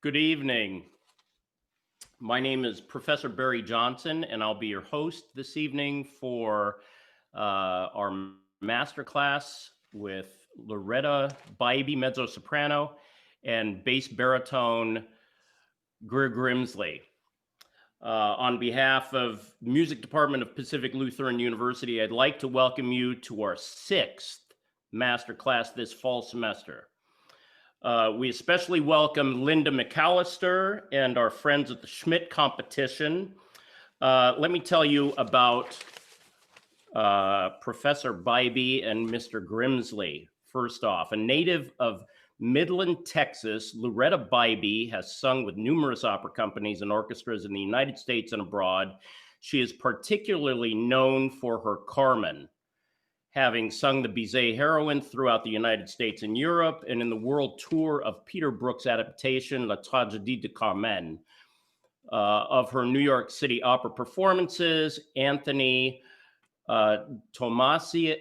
Good evening. My name is Professor Barry Johnson, and I'll be your host this evening for our masterclass with Luretta, Bybee, mezzo-soprano, and bass baritone Greer Grimsley. On behalf of the Music Department of Pacific Lutheran University, I'd like to welcome you to our 6th masterclass this fall semester. We especially welcome Linda McAllister and our friends at the Schmidt competition. Let me tell you about Professor Bybee and Mr. Grimsley. First off, a native of Midland, Texas, Luretta Bybee has sung with numerous opera companies and orchestras in the United States and abroad. She is particularly known for her Carmen, having sung the Bizet heroine throughout the United States and Europe, and in the world tour of Peter Brook's adaptation, La Tragédie de Carmen. Of her New York City opera performances, Anthony Tomasini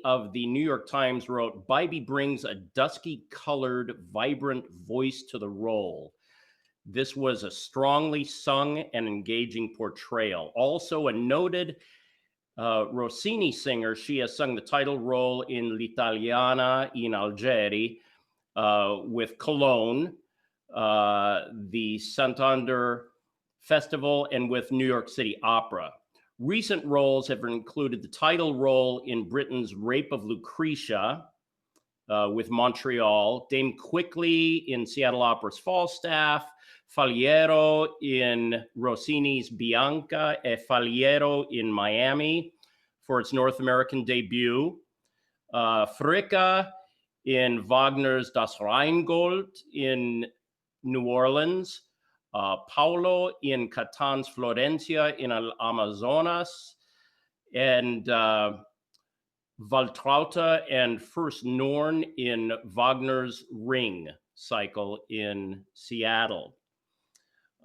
of the New York Times wrote, "Bybee brings a dusky-colored, vibrant voice to the role. This was a strongly sung and engaging portrayal." Also a noted Rossini singer, she has sung the title role in L'Italiana in Algeri with Cologne, the Santander Festival, and with New York City Opera. Recent roles have included the title role in Britain's Rape of Lucretia with Montreal, Dame Quickly in Seattle Opera's Falstaff, Faliero in Rossini's Bianca e Faliero in Miami for its North American debut, Fricka in Wagner's Das Rheingold in New Orleans, Paolo in Catan's Florencia in Amazonas, and Waltrauta and First Norn in Wagner's Ring cycle in Seattle.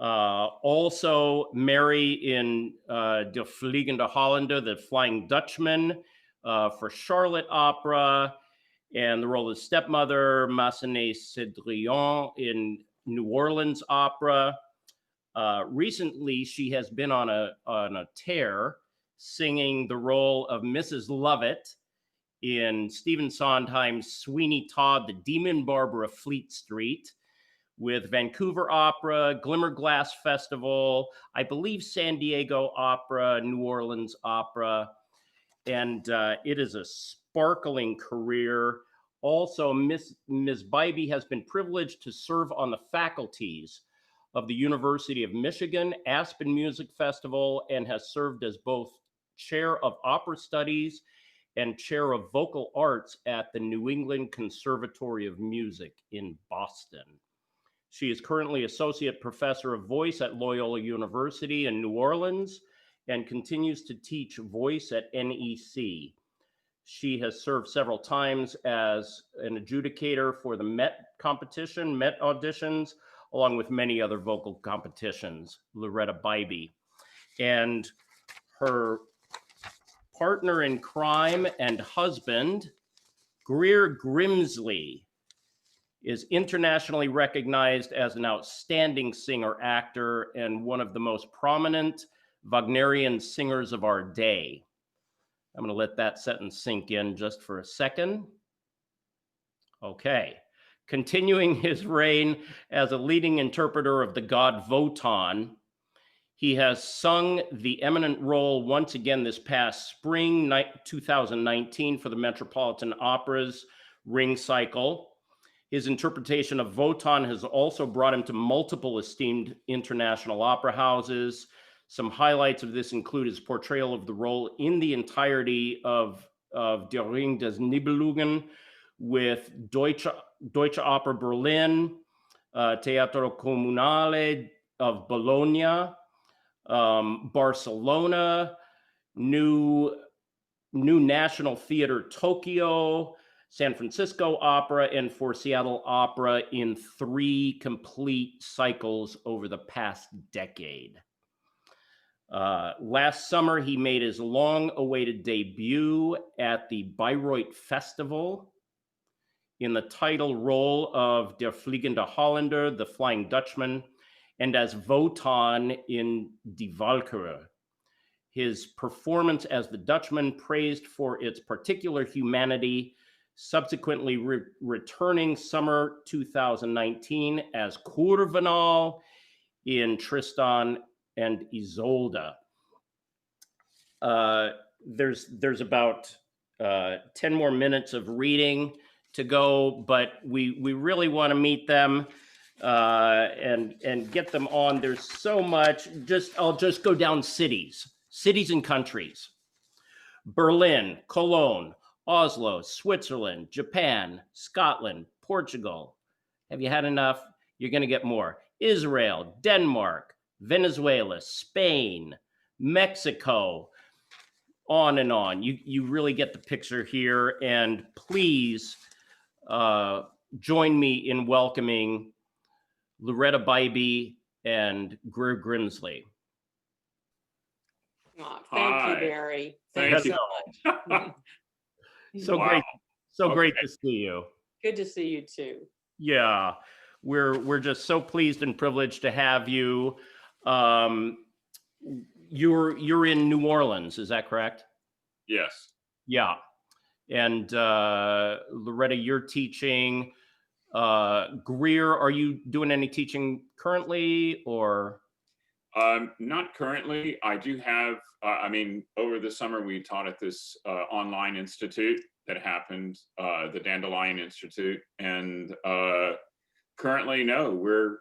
Also Mary in De Vliegende Hollander, the Flying Dutchman, for Charlotte Opera, and the role of stepmother, Massenet Cedrillon in New Orleans Opera. Recently, she has been on a tear, singing the role of Mrs. Lovett in Stephen Sondheim's Sweeney Todd, the Demon Barber of Fleet Street, with Vancouver Opera, Glimmerglass Festival, I believe San Diego Opera, New Orleans Opera, and it is a sparkling career. Also, Ms. Bybee has been privileged to serve on the faculties of the University of Michigan Aspen Music Festival, and has served as both Chair of Opera Studies and Chair of Vocal Arts at the New England Conservatory of Music in Boston. She is currently Associate Professor of Voice at Loyola University in New Orleans and continues to teach voice at NEC. She has served several times as an adjudicator for the Met competition, Met auditions, along with many other vocal competitions, Luretta Bybee. And her partner in crime and husband, Greer Grimsley, is internationally recognized as an outstanding singer-actor and one of the most prominent Wagnerian singers of our day. I'm going to let that sentence sink in just for a second. Okay. Continuing his reign as a leading interpreter of the god Wotan, he has sung the eminent role once again this past spring, 2019, for the Metropolitan Opera's Ring Cycle. His interpretation of Wotan has also brought him to multiple esteemed international opera houses. Some highlights of this include his portrayal of the role in the entirety of Der Ring des Nibelungen with Deutsche Oper Berlin, Teatro Comunale of Bologna, Barcelona, New National Theater Tokyo, San Francisco Opera, and for Seattle Opera in 3 complete cycles over the past decade. Last summer, he made his long-awaited debut at the Bayreuth Festival in the title role of Der Fliegende Holländer, the Flying Dutchman, and as Wotan in Die Walküre. His performance as the Dutchman, praised for its particular humanity, subsequently returning summer 2019 as Kurvenal in Tristan and Isolde. There's about 10 more minutes of reading to go, but we really want to meet them and get them on. There's so much. I'll just go down cities and countries. Berlin, Cologne, Oslo, Switzerland, Japan, Scotland, Portugal. Have you had enough? You're going to get more. Israel, Denmark, Venezuela, Spain, Mexico, on and on. You really get the picture here. And please join me in welcoming Luretta Bybee and Greer Grimsley. Oh, thank you, Barry. Thank Thanks you. so much. So great to see you. Good to see you too. Yeah, we're just so pleased and privileged to have you. You're in New Orleans, is that correct? Yes. Yeah, and Luretta, you're teaching. Greer, are you doing any teaching currently, or? Not currently. I do have, over the summer we taught at this online institute that happened, the Dandelion Institute. And currently, no, we're,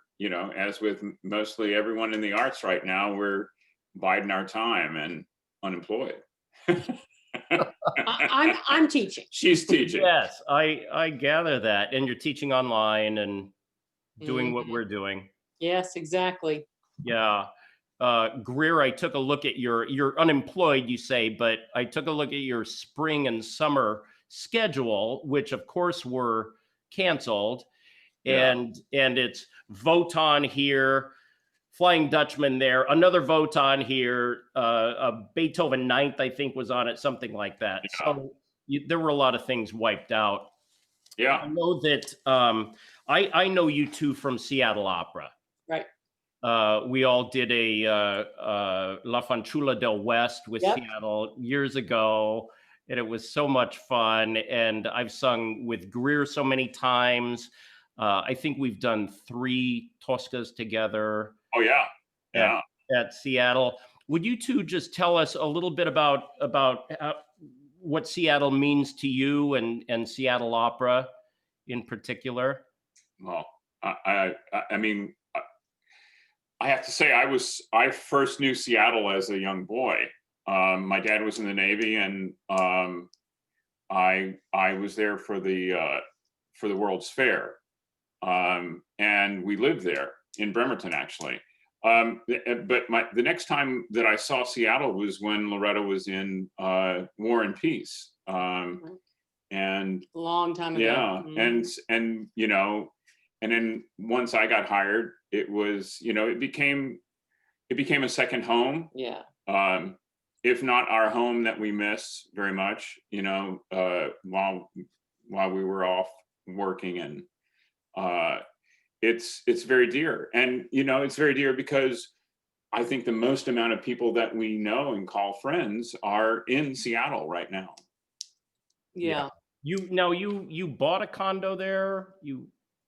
as with mostly everyone in the arts right now, we're biding our time and unemployed. I'm teaching. She's teaching. Yes, I gather that. And you're teaching online and doing what we're doing. Yes, exactly. Yeah. Greer, I took a look at you're unemployed, you say, but I took a look at your spring and summer schedule, which of course were canceled. Yeah. And it's Wotan here, Flying Dutchman there, another Wotan here, a Beethoven Ninth, I think, was on it, something like that. Yeah. So there were a lot of things wiped out. Yeah. I know that I know you two from Seattle Opera. Right. We all did a La Fanciulla del West with Seattle years ago, and it was so much fun. And I've sung with Greer so many times. I think we've done 3 Toscas together. Oh yeah, yeah. At Seattle. Would you two just tell us a little bit about what Seattle means to you and Seattle Opera in particular? Well, I mean, I have to say, I first knew Seattle as a young boy. My dad was in the Navy, and I was there for the World's Fair, and we lived there in Bremerton, actually. But the next time that I saw Seattle was when Luretta was in War and Peace, and Long time ago. yeah, and you know, and then once I got hired, it was, you know, it became a second home. Yeah. If not our home that we miss very much, you know, while we were off working, and it's very dear. And you know, it's very dear because I think the most amount of people that we know and call friends are in Seattle right now. Yeah. You bought a condo there?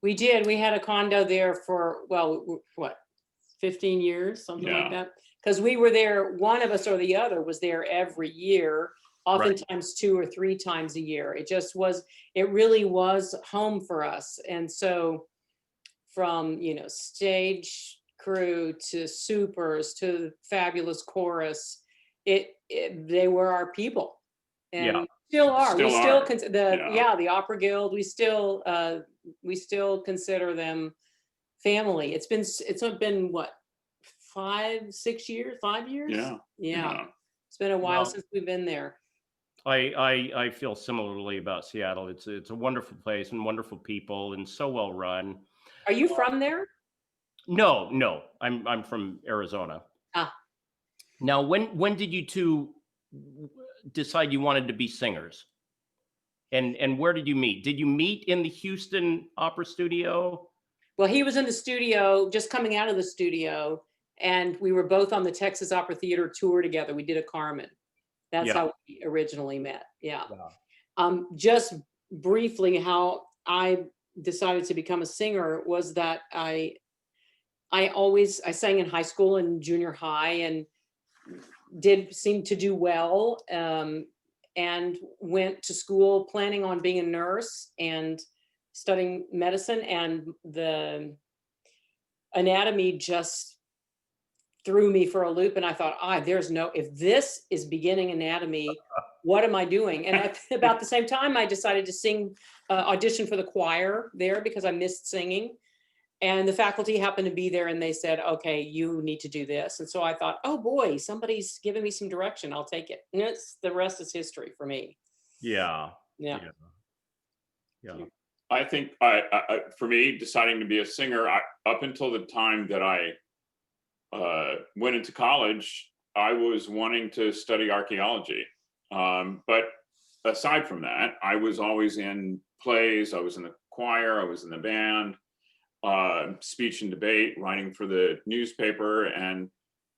We did. We had a condo there for, well, what, 15 years, something like that. Because we were there, one of us or the other was there every year, oftentimes 2 or 3 times a year. It really was home for us. And so from, you know, stage crew to supers to fabulous chorus, they were our people. And still are. Still we still are. The Opera Guild, we still consider them family. It's been what, 5 years? Yeah. It's been a while since we've been there. I feel similarly about Seattle. It's a wonderful place and wonderful people and so well run. Are you from there? No, I'm from Arizona. Now, when did you two decide you wanted to be singers? And where did you meet? Did you meet in the Houston Opera Studio? Well, he was in the studio, just coming out of the studio, and we were both on the Texas Opera Theater tour together. We did a Carmen. That's how we originally met. Yeah. Just briefly, how I decided to become a singer was that I sang in high school and junior high, and did seem to do well, and went to school planning on being a nurse and studying medicine, and the anatomy just threw me for a loop, and I thought, if this is beginning anatomy, what am I doing? And about the same time, I decided to sing, audition for the choir there because I missed singing. And the faculty happened to be there, and they said, okay, you need to do this. And so I thought, oh boy, somebody's giving me some direction. I'll take it. And the rest is history for me. Yeah. I think for me, deciding to be a singer, up until the time that I went into college, I was wanting to study archaeology. But aside from that, I was always in plays. I was in the choir. I was in the band. Speech and debate, writing for the newspaper, and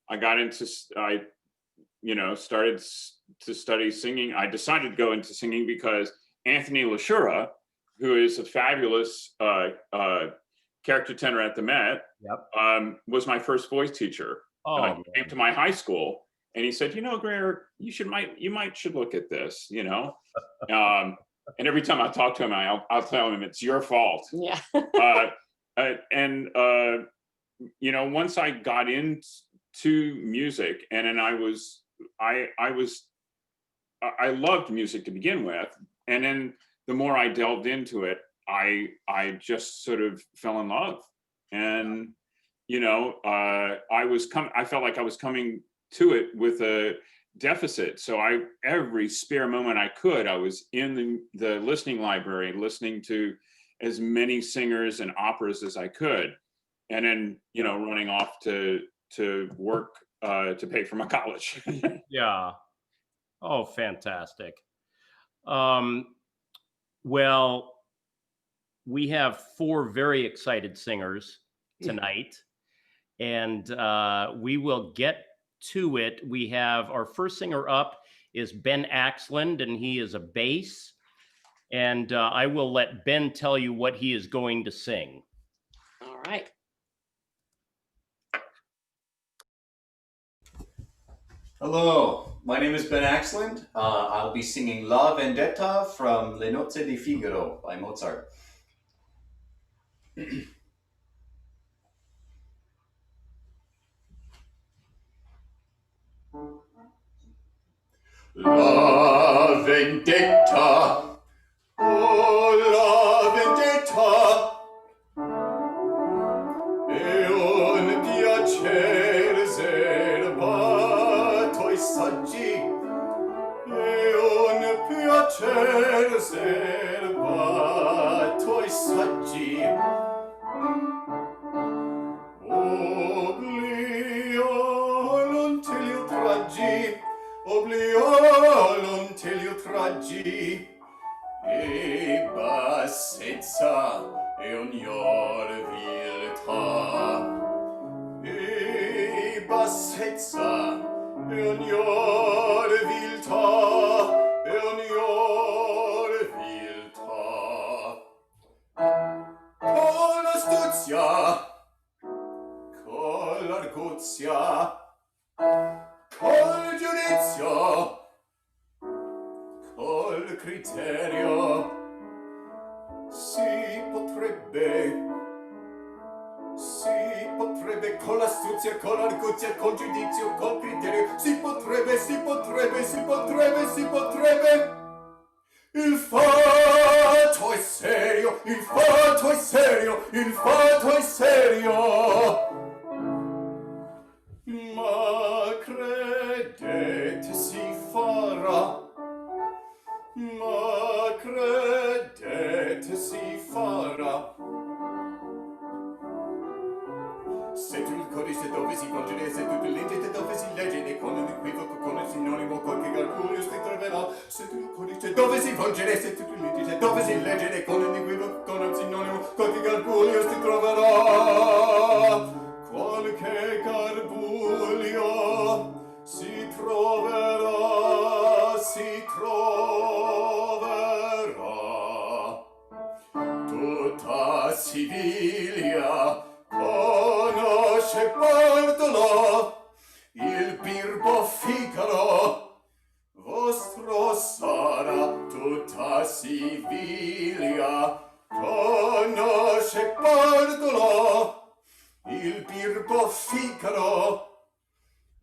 I started to study singing. I decided to go into singing because Anthony Lashura, who is a fabulous character tenor at the Met, was my first voice teacher. He came to my high school, and he said, Greer, you should look at this, and every time I talk to him, I'll tell him it's your fault. Yeah. Once I got into music, and then I loved music to begin with, and then the more I delved into it, I just sort of fell in love, and I felt like I was coming to it with a deficit. So every spare moment I could, I was in the listening library, listening to as many singers and operas as I could, and then running off to work to pay for my college. Yeah. Oh, fantastic. Well, we have 4 very excited singers tonight, and we will get to it. We have our first singer up is Ben Axland, and he is a bass. And I will let Ben tell you what he is going to sing. All right. Hello, my name is Ben Axland. I'll be singing La Vendetta from Le Nozze di Figaro by Mozart. La vendetta, oh la vendetta, è un piacere serbato ai saggi, è un piacere serbato ai saggi. Oblio non te li traggi, oblio non te li traggi, e bassezza e ognor viltà, e bassezza e ognor viltà, e ognor viltà. Con astuzia, con l'arguzia, col giudizio, col criterio, si potrebbe, con l'astuzia, con l'arguzia, col giudizio, col criterio, si potrebbe, il fatto è serio, il fatto è serio, il fatto è serio. Ma credete si farà, ma credete si farà. Se tu il codice dove si volgere, se tu il legge dove si legge, con un equivoco, con un sinonimo, qualche garbuglio si troverà. Se tu il codice dove si volgere, se tu il legge dove si legge, con un equivoco, con un sinonimo, qualche garbuglio si troverà. Qualche garbuglio si troverà, si troverà. Tutta Siviglia conosce Bartolo, il birbo Figaro, vostro sarà. Tutta Siviglia conosce Bartolo, il birbo Figaro,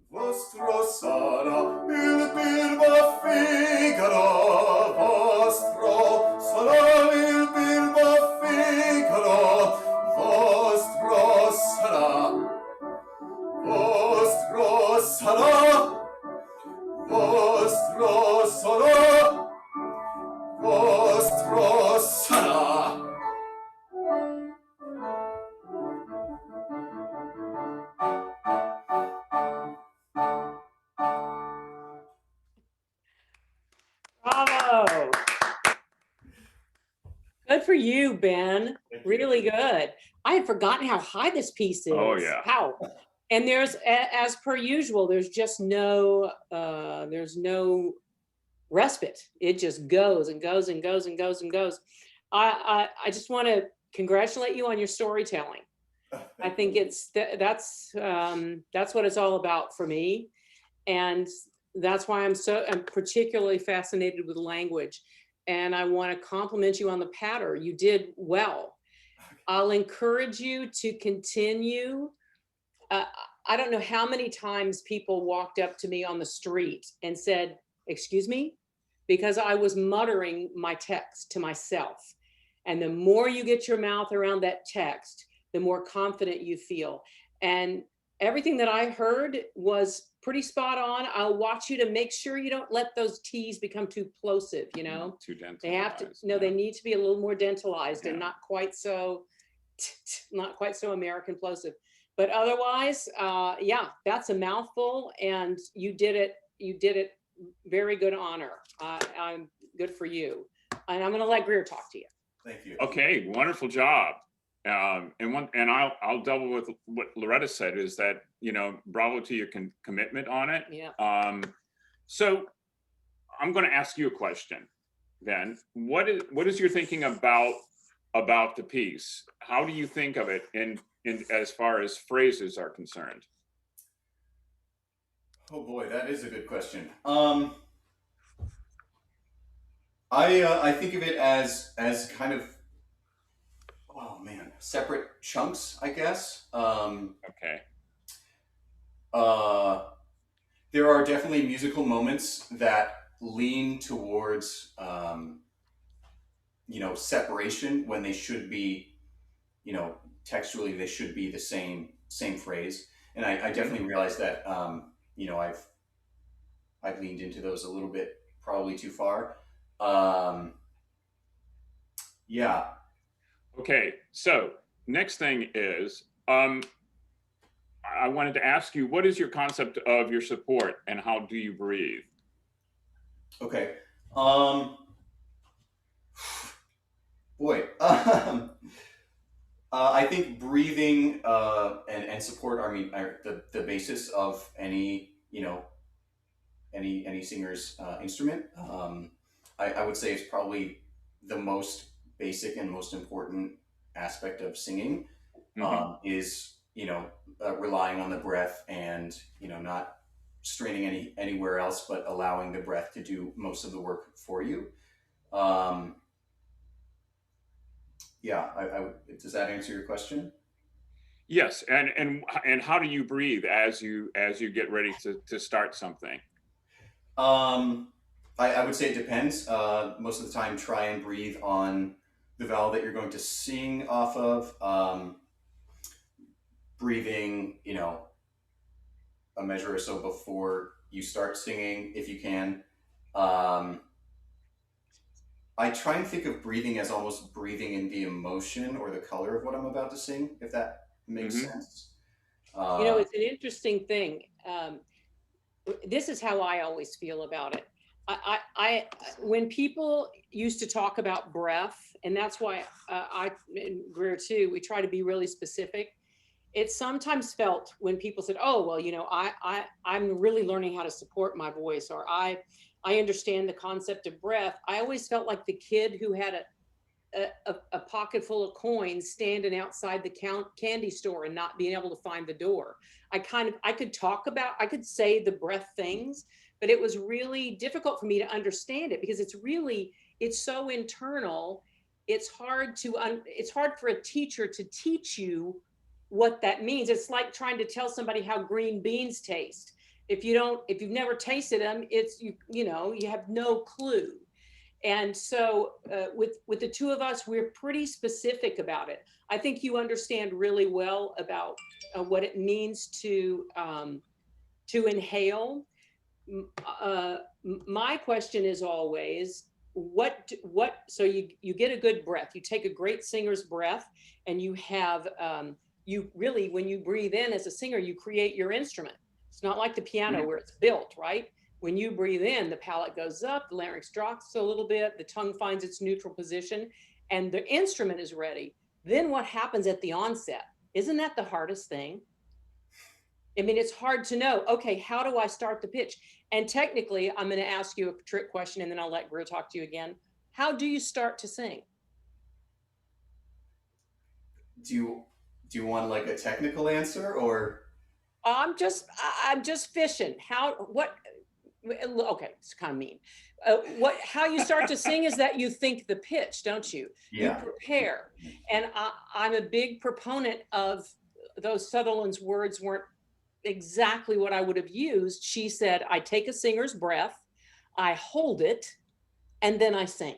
vostro sarà. Il birbo Figaro, vostro sarà. Il birbo Figaro, vostro sarà. Vostro sarà. Vostro sarà. Vostro sarà. Bravo. Good for you, Ben. Really good. I had forgotten how high this piece is. Oh, yeah. How? And there's, as per usual, there's just no, there's no respite. It just goes and goes and goes and goes and goes. I just want to congratulate you on your storytelling. I think it's that's what it's all about for me, and that's why I'm particularly fascinated with language. And I want to compliment you on the pattern. You did well. I'll encourage you to continue. I don't know how many times people walked up to me on the street and said, "Excuse me," because I was muttering my text to myself. And the more you get your mouth around that text, the more confident you feel. And everything that I heard was pretty spot on. I'll watch you to make sure you don't let those T's become too plosive, you know? Too dentalized. They have to, no, they need to be a little more dentalized and Yeah. not quite so American plosive. But otherwise, yeah, that's a mouthful, and you did it very good honor. I'm good for you. And I'm gonna let Greer talk to you. Thank you. Okay, wonderful job. And I'll double with what Luretta said, is that, you know, bravo to your commitment on it. Yeah. So I'm going to ask you a question, Ben. What is your thinking about the piece? How do you think of it in as far as phrases are concerned? Oh boy, that is a good question. I think of it as kind of, oh man, separate chunks, I guess. Okay. There are definitely musical moments that lean towards, separation when they should be, textually they should be the same phrase. And I definitely realize that, I've leaned into those a little bit, probably too far. Yeah. Okay, so next thing is, I wanted to ask you, what is your concept of your support and how do you breathe? Okay. Boy. I think breathing and support are the basis of any any singer's instrument. I would say it's probably the most basic and most important aspect of singing. Is relying on the breath and not straining anywhere else, but allowing the breath to do most of the work for you. Yeah, does that answer your question? Yes, and how do you breathe as you get ready to start something? I would say it depends. Most of the time, try and breathe on the vowel that you're going to sing off of. Breathing, a measure or so before you start singing, if you can. I try and think of breathing as almost breathing in the emotion or the color of what I'm about to sing, if that makes sense. It's an interesting thing. This is how I always feel about it. When people used to talk about breath, and that's why I and Greer too, we try to be really specific. It sometimes felt when people said, "Oh, well, I'm really learning how to support my voice," or I understand the concept of breath. I always felt like the kid who had a pocket full of coins standing outside the candy store and not being able to find the door. I could say the breath things, but it was really difficult for me to understand it because it's so internal. It's hard for a teacher to teach you what that means. It's like trying to tell somebody how green beans taste. If you've never tasted them, you have no clue. And so with the two of us, we're pretty specific about it. I think you understand really well about what it means to inhale. My question is always, so you get a good breath, you take a great singer's breath, and you have, when you breathe in as a singer, you create your instrument. It's not like the piano where it's built, right? When you breathe in, the palate goes up, the larynx drops a little bit, the tongue finds its neutral position, and the instrument is ready. Then what happens at the onset? Isn't that the hardest thing? I mean, it's hard to know, okay, how do I start the pitch? And technically, I'm going to ask you a trick question, and then I'll let Greer talk to you again. How do you start to sing? Do you want like a technical answer, or? I'm just fishing. Okay, it's kind of mean. How you start to sing is that you think the pitch, don't you? Yeah. You prepare. And I'm a big proponent of those. Sutherland's words weren't exactly what I would have used. She said, I take a singer's breath, I hold it, and then I sing.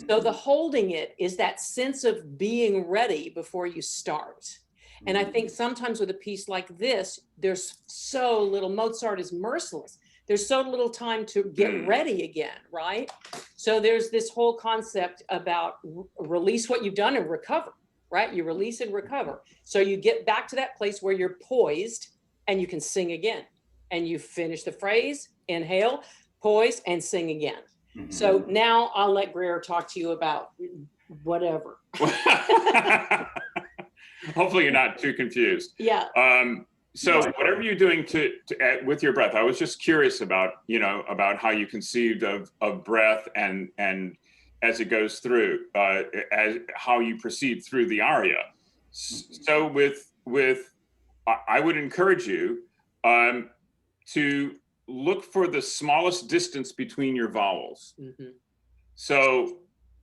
So the holding it is that sense of being ready before you start. And I think sometimes with a piece like this, there's so little, Mozart is merciless. There's so little time to get ready again, right? So there's this whole concept about release what you've done and recover, right? You release and recover. So you get back to that place where you're poised and you can sing again. And you finish the phrase, inhale, poise, and sing again. So now I'll let Greer talk to you about whatever. Hopefully you're not too confused. Yeah. So whatever you're doing with your breath, I was just curious about how you conceived of breath and as it goes through, as how you proceed through the aria. So I would encourage you to look for the smallest distance between your vowels. So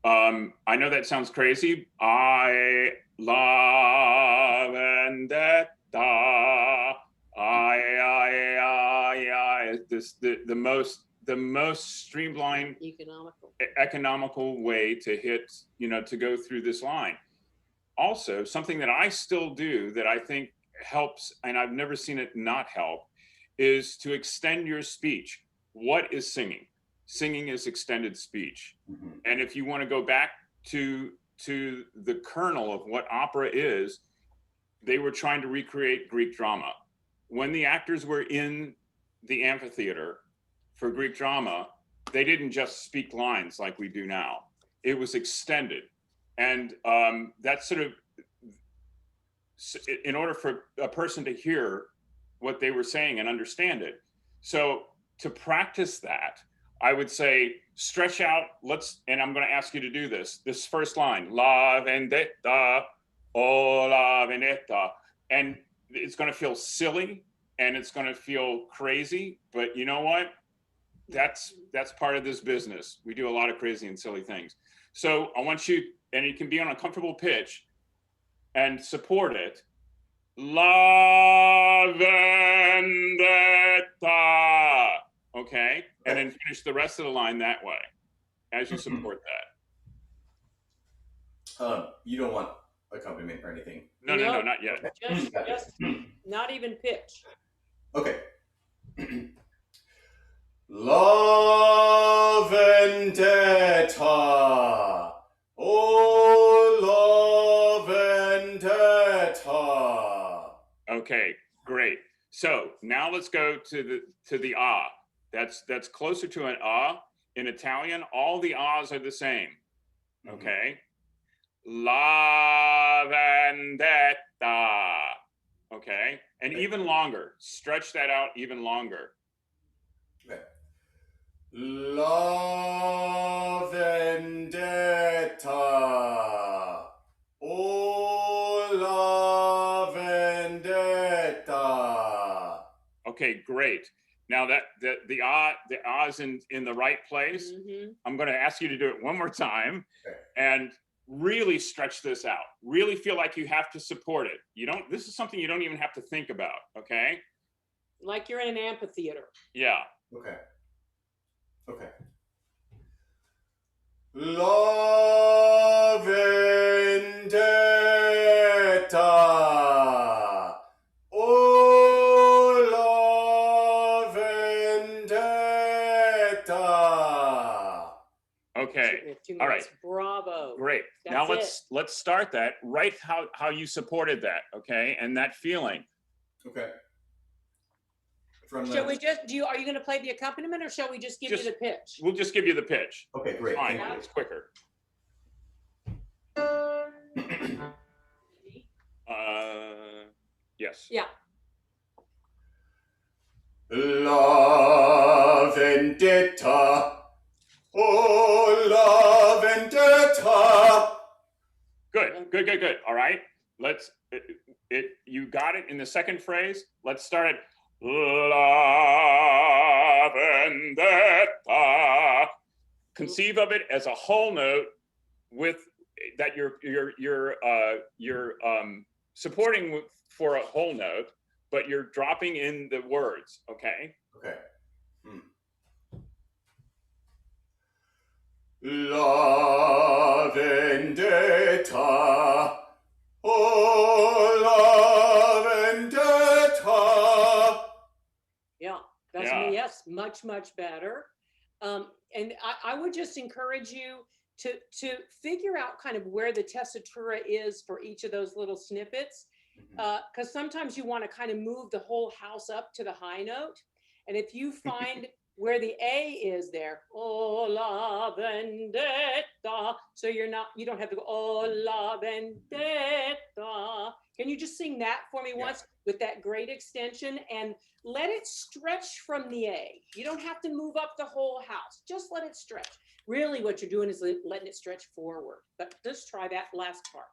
I know that sounds crazy. I la vendetta. I. The the most streamlined, economical way to hit, to go through this line. Also, something that I still do that I think helps, and I've never seen it not help, is to extend your speech. What is singing? Singing is extended speech. Mm-hmm. And if you want to go back to the kernel of what opera is, they were trying to recreate Greek drama. When the actors were in the amphitheater for Greek drama, they didn't just speak lines like we do now. It was extended. And that's sort of, in order for a person to hear what they were saying and understand it. So to practice that, I would say, stretch out, and I'm going to ask you to do this first line, la vendetta, oh la vendetta. And it's going to feel silly and it's going to feel crazy, but you know what? That's part of this business. We do a lot of crazy and silly things. So I want you, and you can be on a comfortable pitch and support it. La vendetta. Okay? And then finish the rest of the line that way as you support that. You don't want accompaniment or anything? No, not yet. Just not even pitch. Okay. La vendetta. Oh, la vendetta. Okay, great. So now let's go to the ah. That's closer to an ah. In Italian, all the ahs are the same. Okay. La vendetta. Okay. And even longer. Stretch that out even longer. Okay. La vendetta. Oh, la vendetta. Okay, great. Now that the ah is in the right place. Mm-hmm. I'm going to ask you to do it one more time, okay. And really stretch this out. Really feel like you have to support it. This is something you don't even have to think about. Okay. Like you're in an amphitheater. Yeah. Okay. Okay. La vendetta. Oh, la vendetta. Okay. All right. Bravo. Great. That's now let's start that right how you supported that. Okay. And that feeling. Okay. Shall we just are you going to play the accompaniment or shall we just give you the pitch? We'll just give you the pitch. Okay, great. Fine. It's quicker. Yes. Yeah. La vendetta. Oh, la vendetta. Good. All right. You got it in the second phrase. Let's start it. La vendetta. Conceive of it as a whole note with that you're supporting for a whole note, but you're dropping in the words. Okay. Okay. La vendetta. Oh, la vendetta. Yeah, that's me. Yes, much better. And I would just encourage you to figure out kind of where the tessitura is for each of those little snippets, because sometimes you want to kind of move the whole house up to the high note, and if you find where the A is there, oh la vendetta, so you don't have to go oh la vendetta. Can you just sing that for me once with that great extension and let it stretch from the A? You don't have to move up the whole house. Just let it stretch. Really what you're doing is letting it stretch forward. But just try that last part.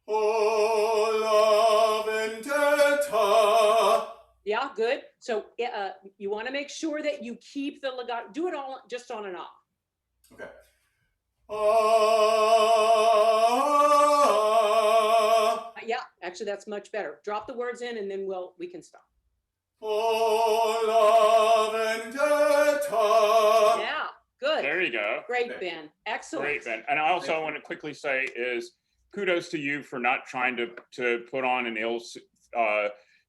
Oh, la vendetta. Yeah, good. So you want to make sure that you keep the legato. Do it all just on and off. Okay. Yeah, actually that's much better. Drop the words in and then we can stop. Oh, la vendetta. Yeah, good. There you go. Great, Ben. Excellent. Great, Ben. And I also want to quickly say is kudos to you for not trying to put on an ill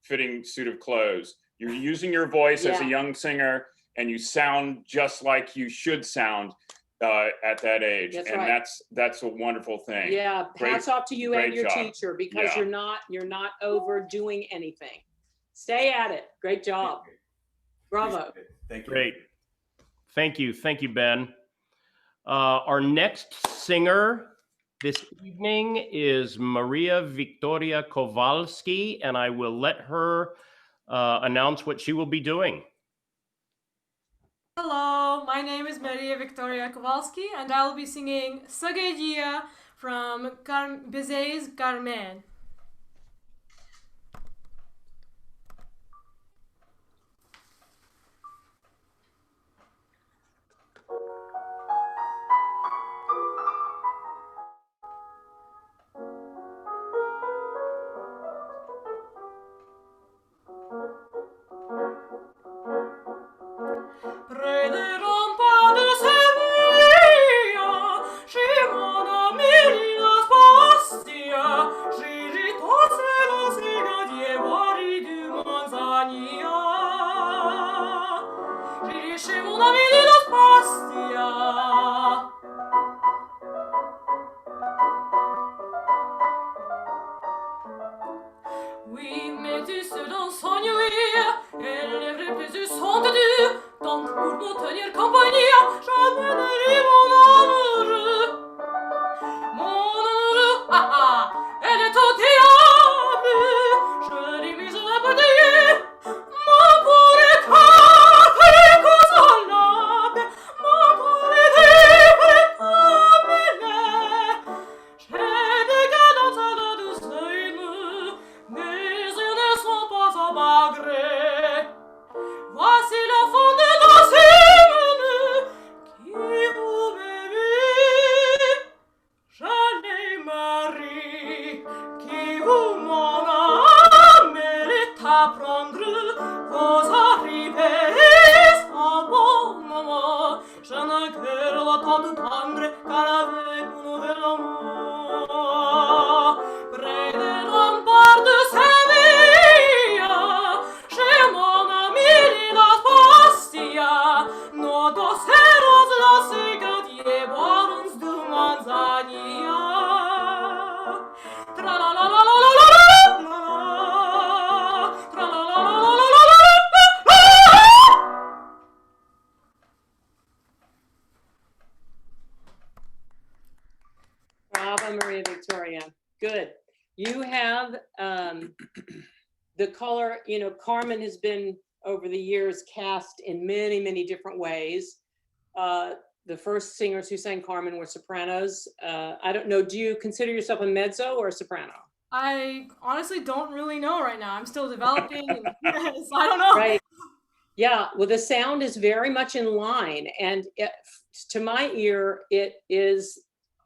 fitting suit of clothes. You're using your voice as a young singer, and you sound just like you should sound at that age. That's and right. that's a wonderful thing. Yeah, hats off to you and great your job. teacher, because Yeah. you're not overdoing anything. Stay at it. Great job. Bravo. Thank you. Great. Thank you, Ben. Our next singer this evening is Maria Victoria Kowalski, and I will let her announce what she will be doing. Hello, my name is Maria Victoria Kowalski, and I will be singing Sagedia from Bizet's Carmen. Oui, mais tu seras s'ennuyer, et les vrais plaisirs sont de deux. Donc pour me tenir compagnie, j'amènerai mon amoureux. Mon amoureux, ah ah, elle est au diable. Je l'ai mise à la bouteille, mon pourri corps, inconsolable. Mon pourri vivre comme il est. J'ai des galantes à la douce haine, mais ils ne sont pas à magret. Voici l'enfant de l'ancienne qui vous m'aimez. Je l'ai marié, qui vous m'en amenez à prendre vos arrivées en bon moment. Je ne guère le temps de tendre, car avec mon nouvel amour, près des remparts de Séville, chez mon ami Lilas Bastia, nos doceros la Segadie, barons de Manzania. Tra-la-la-la-la-la-la-la-la, tra-la-la-la-la-la-la-la-la. Bravo, Maria Victoria. Good. You have the color, you know, Carmen has been over the years cast in many, many different ways. The first singers who sang Carmen were sopranos. I don't know, do you consider yourself a mezzo or a soprano? I honestly don't really know right now. I'm still developing, and so I don't know. Right. Yeah, well, the sound is very much in line, and to my ear, it is,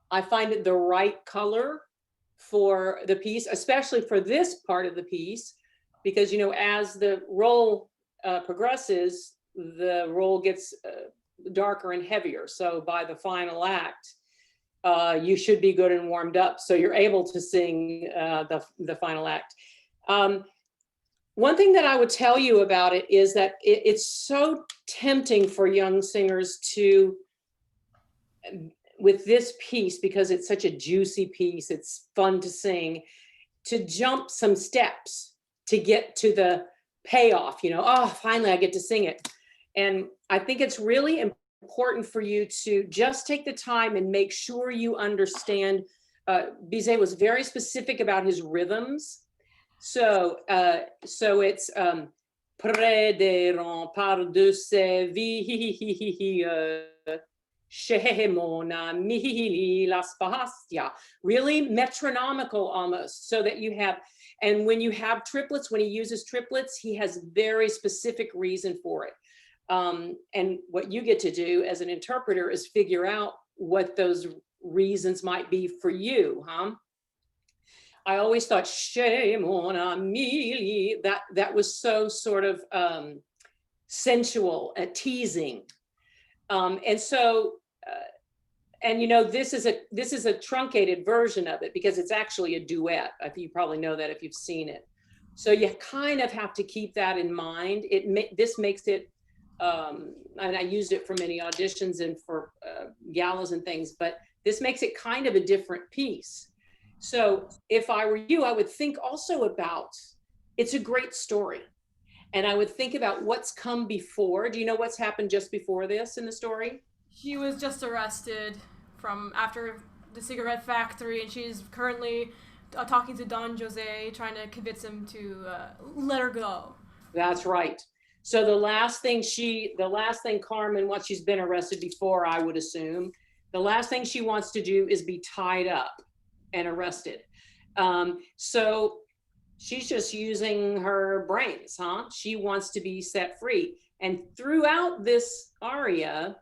I find it the right color for the piece, especially for this part of the piece, because, you know, as the role progresses, the role gets darker and heavier. So by the final act, you should be good and warmed up, so you're able to sing the final act. One thing that I would tell you about it is that it's so tempting for young singers to, with this piece, because it's such a juicy piece, it's fun to sing, to jump some steps to get to the payoff, you know, oh, finally I get to sing it. And I think it's really important for you to just take the time and make sure you understand. Bizet was very specific about his rhythms. So it's près des remparts de Séville, chez mon ami Las Bastia, really metronomical almost, so that you have, and when you have triplets, when he uses triplets, he has very specific reason for it. And what you get to do as an interpreter is figure out what those reasons might be for you, huh? I always thought, "Chez mon ami," that was so sort of sensual, teasing. And so, and you know, this is a truncated version of it because it's actually a duet. I think you probably know that if you've seen it. So you kind of have to keep that in mind. This makes it, and I used it for many auditions and for galas and things, but this makes it kind of a different piece. So if I were you, I would think also about, it's a great story. And I would think about what's come before. Do you know what's happened just before this in the story? She was just arrested from after the cigarette factory, and she's currently talking to Don Jose, trying to convince him to let her go. That's right. So the last thing Carmen, once she's been arrested before, I would assume, the last thing she wants to do is be tied up and arrested. So she's just using her brains, huh? She wants to be set free. And throughout this aria,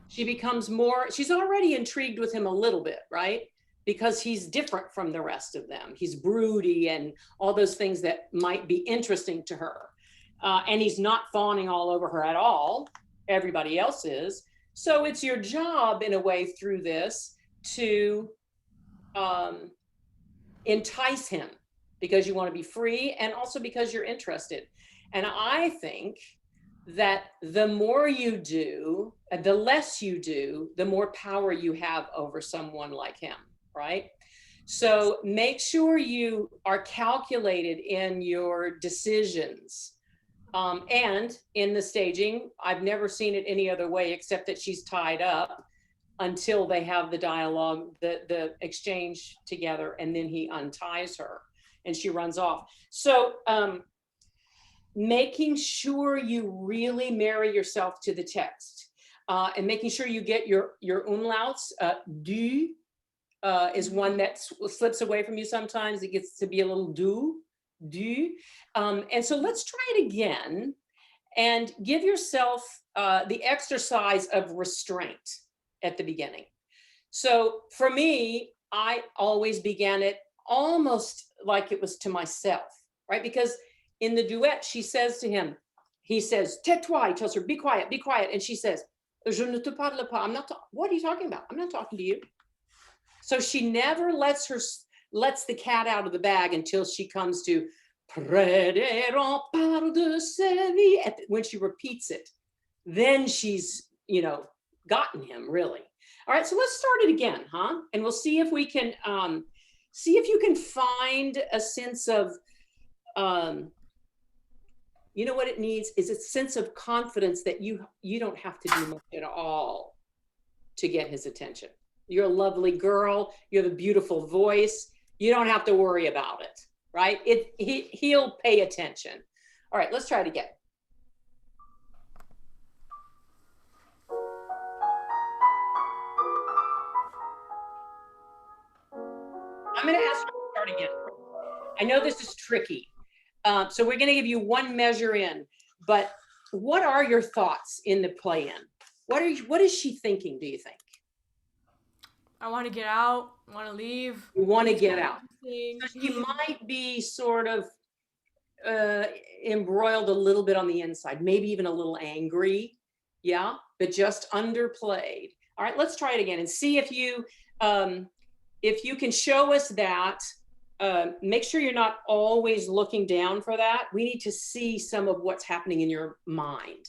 she becomes more, she's already intrigued with him a little bit, right? Because he's different from the rest of them. He's broody and all those things that might be interesting to her. And he's not fawning all over her at all. Everybody else is. So it's your job in a way through this to entice him because you want to be free and also because you're interested. And I think that the more you do, the less you do, the more power you have over someone like him, right? So make sure you are calculated in your decisions. And in the staging, I've never seen it any other way except that she's tied up until they have the dialogue, the exchange together, and then he unties her and she runs off. So making sure you really marry yourself to the text and making sure you get your umlauts. Du is one that slips away from you sometimes. It gets to be a little du. And so let's try it again and give yourself the exercise of restraint at the beginning. So for me, I always began it almost like it was to myself, right? Because in the duet, she says to him, he says, tais-toi, he tells her, be quiet. And she says, je ne te parle pas. What are you talking about? I'm not talking to you. So she never lets the cat out of the bag until she comes to près des remparts de Séville. When she repeats it, then she's, gotten him really. All right, so let's start it again, huh? And we'll see if we can, see if you can find a sense of, what it needs is a sense of confidence that you don't have to do much at all to get his attention. You're a lovely girl. You have a beautiful voice. You don't have to worry about it, right? He'll pay attention. All right, let's try it again. I'm going to ask you to start again. I know this is tricky. So we're going to give you one measure in, but what are your thoughts in the play in? What is she thinking, do you think? I want to get out. I want to leave. You want to get out. So you might be sort of embroiled a little bit on the inside, maybe even a little angry. Yeah, but just underplayed. All right, let's try it again and see if you can show us that. Make sure you're not always looking down for that. We need to see some of what's happening in your mind.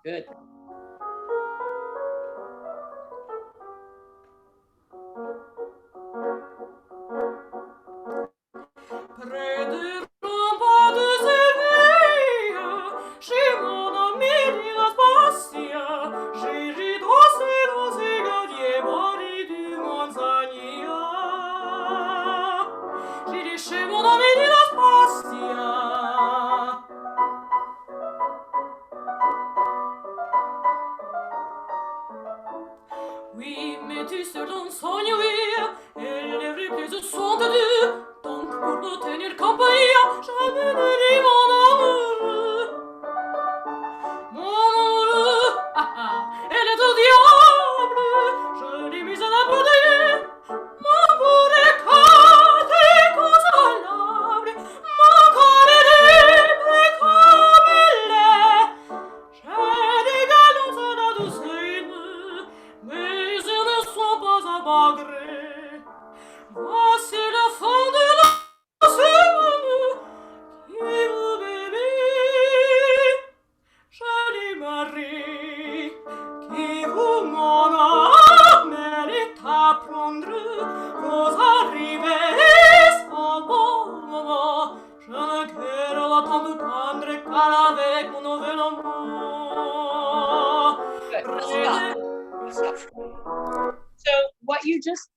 Good. Près des remparts de Séville, chez mon ami dit la Pastia, j'ai ri dans ses gadiers, mari du Manzania. J'ai dit chez mon ami dit la Pastia. Oui, mais tu seul dans son nuit, et les vrais plaisirs sont à deux. Donc pour me tenir compagnie, j'amènerai mon amoureux. Mon amoureux, ah ah, apprendre. Vous arrivez au bon moment. Je ne quitte la tant tendre qu'avec mon nouvel amour. Good. Stop. So what you just,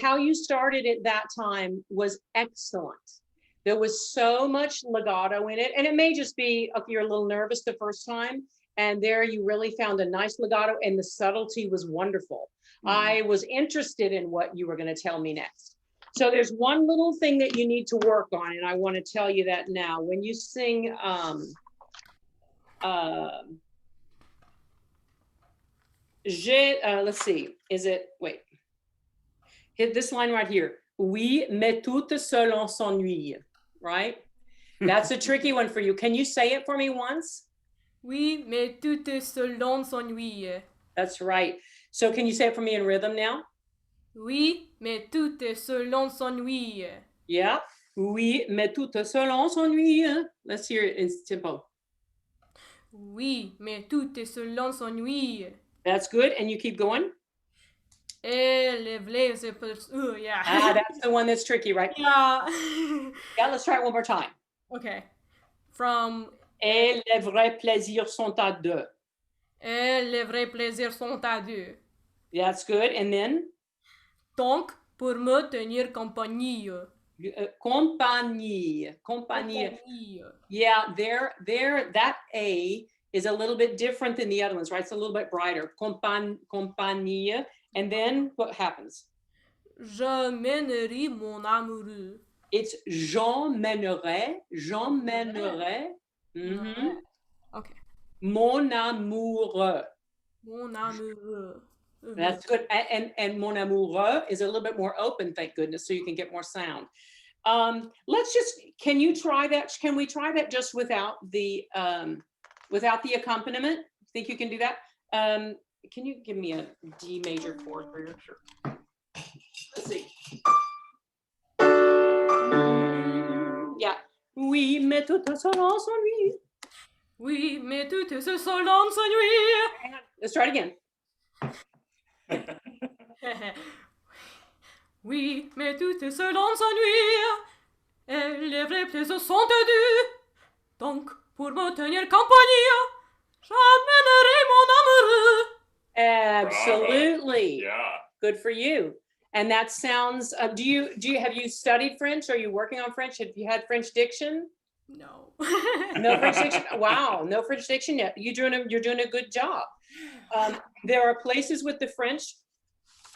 how you started at that time was excellent. There was so much legato in it, and it may just be if you're a little nervous the first time, and there you really found a nice legato, and the subtlety was wonderful. I was interested in what you were going to tell me next. So there's one little thing that you need to work on, and I want to tell you that now. When you sing, let's see, is it, wait, hit this line right here. Oui, mais tout seul s'ennuie, right? That's a tricky one for you. Can you say it for me once? Oui, mais tout seul s'ennuie. That's right. So can you say it for me in rhythm now? Oui, mais tout seul s'ennuie. Yeah. Oui, mais tout seul s'ennuie. Let's hear it in tempo. Oui, mais tout seul s'ennuie. That's good. And you keep going. Yeah. That's the one that's tricky, right? Yeah. Yeah, let's try it one more time. Okay. From Et les vrais plaisirs sont à deux. Et les vrais plaisirs sont à deux. That's good. And then? Donc, pour me tenir compagnie. Compagnie. Yeah, there, that A is a little bit different than the other ones, right? It's a little bit brighter. Compagnie. And then what happens? Je mènerai mon amoureux. It's j'emmènerai. Mm-hmm. Okay. Mon amoureux. Mon amoureux. That's good. And mon amoureux is a little bit more open, thank goodness, so you can get more sound. Can you try that? Can we try that just without the accompaniment? Think you can do that? Can you give me a D major chord for your shirt? Let's see. Yeah. Oui, mais tout seul s'ennuie. Oui, mais tout seul s'ennuie. Hang on. Let's try it again. Oui, mais tout seul s'ennuie. Et les vrais plaisirs sont à deux. Donc, pour me tenir compagnie, j'emmènerai mon amoureux. Absolutely. Yeah. Good for you. And that sounds, have you studied French? Are you working on French? Have you had French diction? No. No French diction. Wow, no French diction yet. You're doing a good job. There are places with the French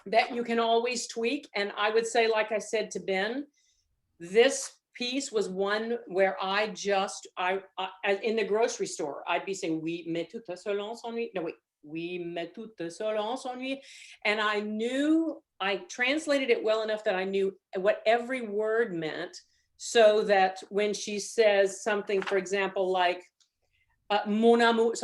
that you can always tweak. And I would say, like I said to Ben, this piece was one where I in the grocery store, I'd be saying, oui, mais tout seul s'ennuie. No, wait, oui, mais tout seul s'ennuie. And I translated it well enough that I knew what every word meant, so that when she says something, for example, like, mon amour,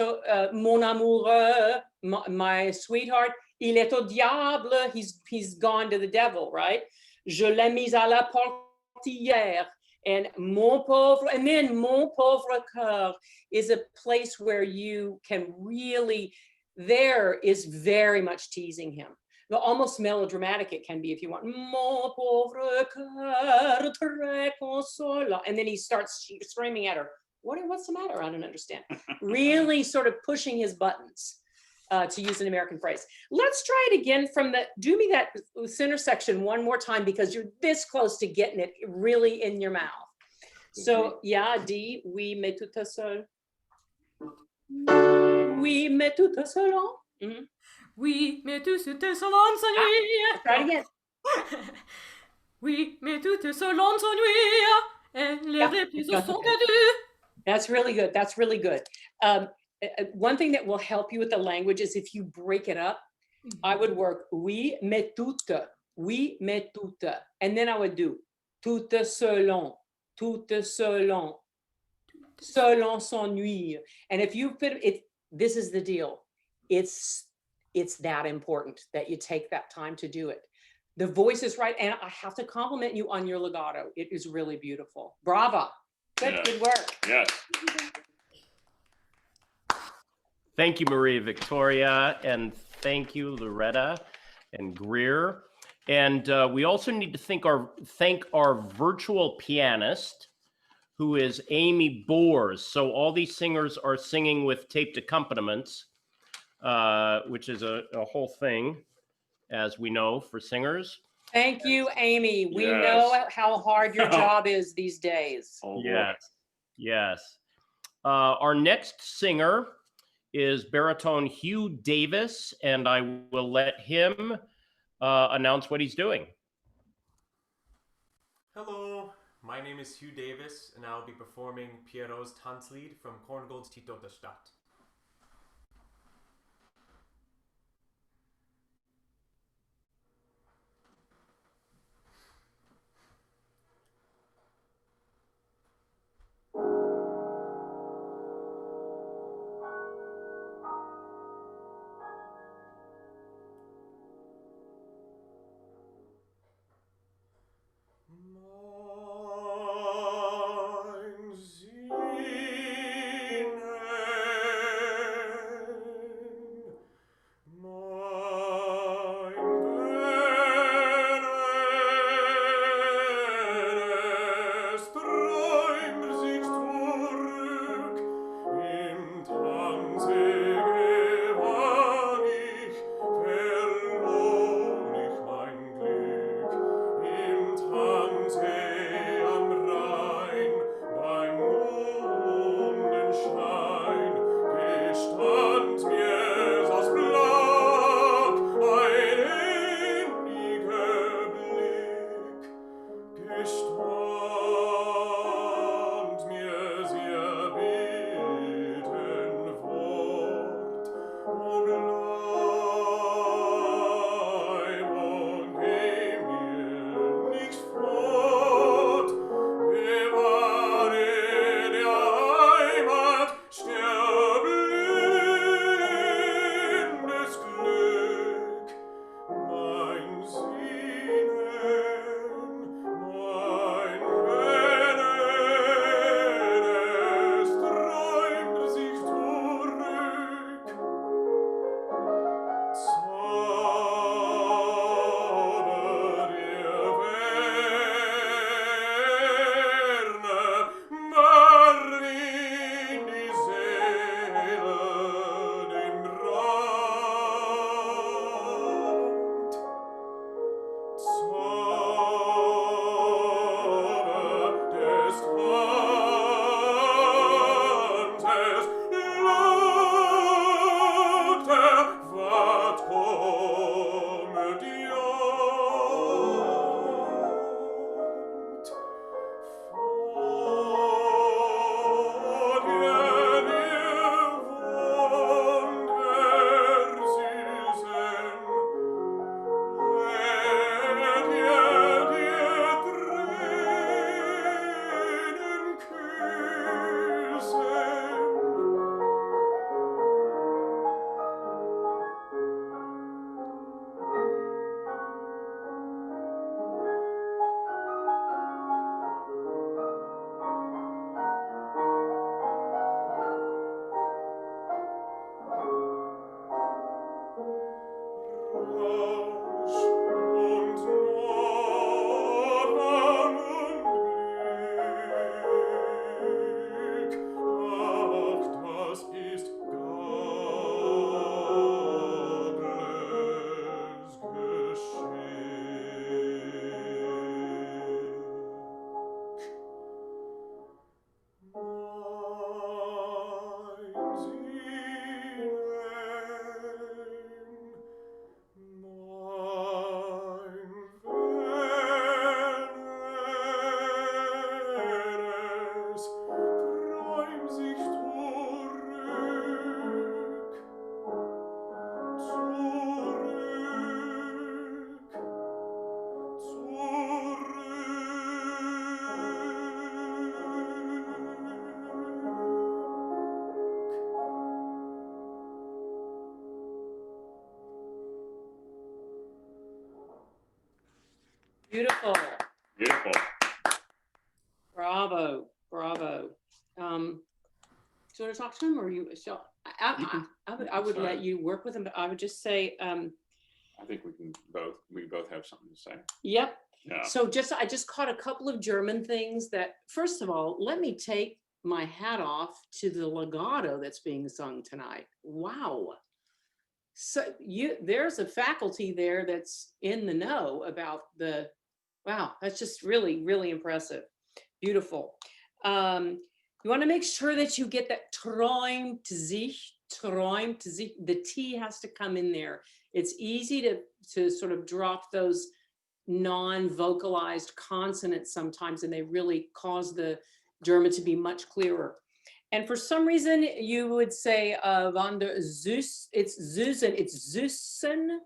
mon amoureux, my sweetheart, il est au diable, he's gone to the devil, right? Je l'ai mis à la portière, and mon pauvre, and then mon pauvre cœur is a place where you can really, there is very much teasing him. Almost melodramatic it can be if you want. Mon pauvre cœur très consolant. And then he starts screaming at her. What's the matter? I don't understand. Really sort of pushing his buttons, to use an American phrase. Let's try it again do me that center section one more time, because you're this close to getting it really in your mouth. So, yeah, D, oui, mais tout seul. Oui, mais tout seul. Mm-hmm. Oui, mais tout seul s'ennuie. Try it again. Oui, mais tout seul s'ennuie. Et les vrais plaisirs sont à deux. That's really good. That's really good. One thing that will help you with the language is if you break it up. I would work oui, mais toute, oui, mais toute. And then I would do toute selon, selon s'ennuie. And if you put it, this is the deal. It's that important that you take that time to do it. The voice is right. And I have to compliment you on your legato. It is really beautiful. Brava. Good work. Yes. Thank you, Maria Victoria, and thank you, Luretta and Greer. And we also need to thank our virtual pianist, who is Amy Boers. So all these singers are singing with taped accompaniments, which is a whole thing, as we know, for singers. Thank you, Amy. We Yes. know how hard your job is these days. Oh, Yes, yes. Our next singer is baritone Hugh Davis, and I will let him announce what he's doing. Hello, my name is Hugh Davis, and I'll be performing Pierrot's Tanzlied from Korngold's Die Tote Stadt. Beautiful. Beautiful. Bravo. Bravo. Do you want to talk to him, or you? I would let you work with him, but I would just say, I think we both have have something to say. Yep. Yeah. So I just caught a couple of German things that, first of all, let me take my hat off to the legato that's being sung tonight. Wow. So there's a faculty there that's in the know about wow, that's just really, really impressive. Beautiful. You want to make sure that you get that träumt sich. The T has to come in there. It's easy to sort of drop those non-vocalized consonants sometimes, and they really cause the German to be much clearer. And for some reason, you would say von der Süß, it's Süßen, it's Süßen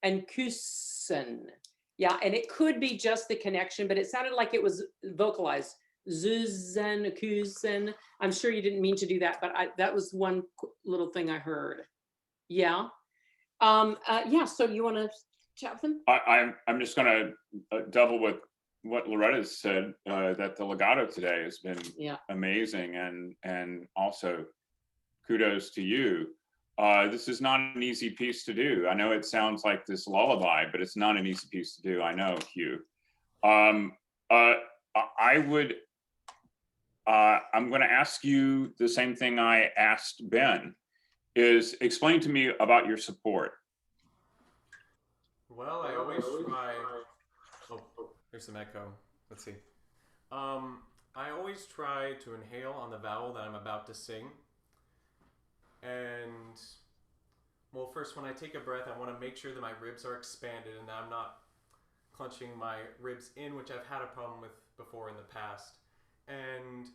and Küssen. Yeah, and it could be just the connection, but it sounded like it was vocalized. Süßen, Küssen. I'm sure you didn't mean to do that, but that was one little thing I heard. Yeah. Yeah, so you want to chat with them? I'm just going to double with what Luretta said, that the legato today has been amazing, and also kudos to you. This is not an easy piece to do. I know it sounds like this lullaby, but it's not an easy piece to do. I know, Hugh. I'm going to ask you the same thing I asked Ben, is explain to me about your support. Well, I always try. Oh, there's some echo. Let's see. I always try to inhale on the vowel that I'm about to sing. And, well, first, when I take a breath, I want to make sure that my ribs are expanded and that I'm not clenching my ribs in, which I've had a problem with before in the past. And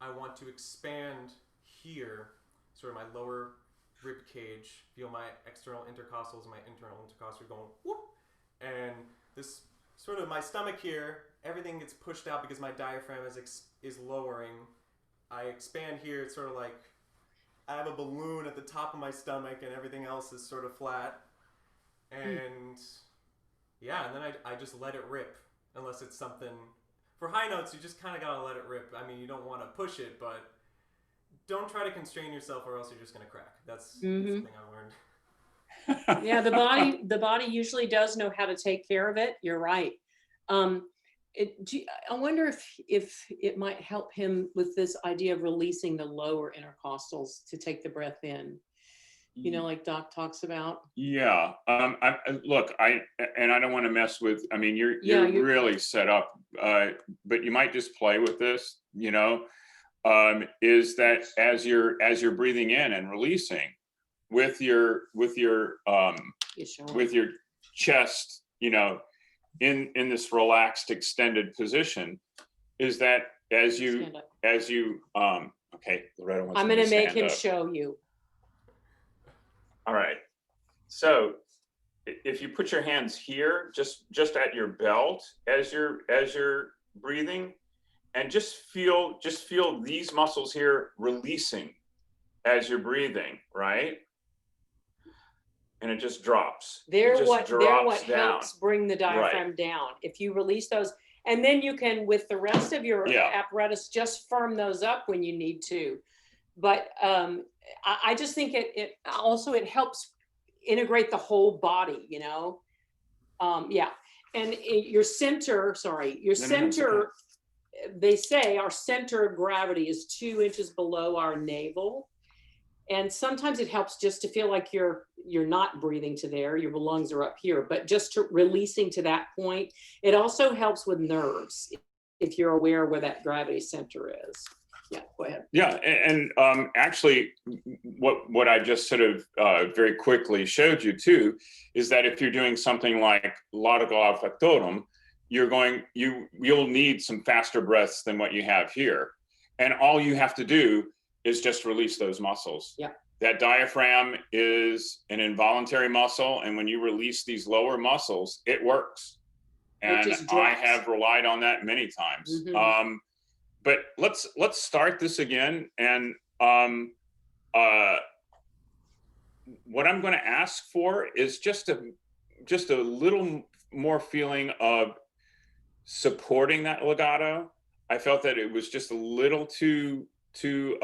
I want to expand here, sort of my lower rib cage, feel my external intercostals and my internal intercostals going whoop. And this sort of my stomach here, everything gets pushed out because my diaphragm is lowering. I expand here, it's sort of like I have a balloon at the top of my stomach and everything else is sort of flat. And yeah, and then I just let it rip, unless it's something. For high notes, you just kind of gotta let it rip. I mean, you don't want to push it, but don't try to constrain yourself or else you're just gonna crack. That's something I learned. Yeah, the body usually does know how to take care of it. You're right. I wonder if it might help him with this idea of releasing the lower intercostals to take the breath in. You know, like Doc talks about. Yeah. Look, I don't want to mess with. I mean, you're really set up, but you might just play with this. You know, is that as you're breathing in and releasing, with your chest, you know, in this relaxed, extended position, is that as you okay, Luretta wants I'm going to make him show you. All right. So if you put your hands here, just at your belt as you're breathing, and just feel these muscles here releasing as you're breathing, right? And it just drops. They're what helps bring the diaphragm down. If you release those, and then you can, with the rest of your apparatus, just firm those up when you need to. But I just think it also helps integrate the whole body, you know? Yeah. And your center, they say our center of gravity is 2 inches below our navel. And sometimes it helps just to feel like you're not breathing to there, your lungs are up here, but just to releasing to that point. It also helps with nerves if you're aware where that gravity center is. Yeah, go ahead. Yeah, and actually, what I just sort of very quickly showed you too is that if you're doing something like largo olfactorum, you'll need some faster breaths than what you have here, and all you have to do is just release those muscles. Yeah. That diaphragm is an involuntary muscle, and when you release these lower muscles, it works. And I have relied on that many times. Mm-hmm. But let's start this again. And what I'm going to ask for is just a little more feeling of supporting that legato. I felt that it was just a little too croony.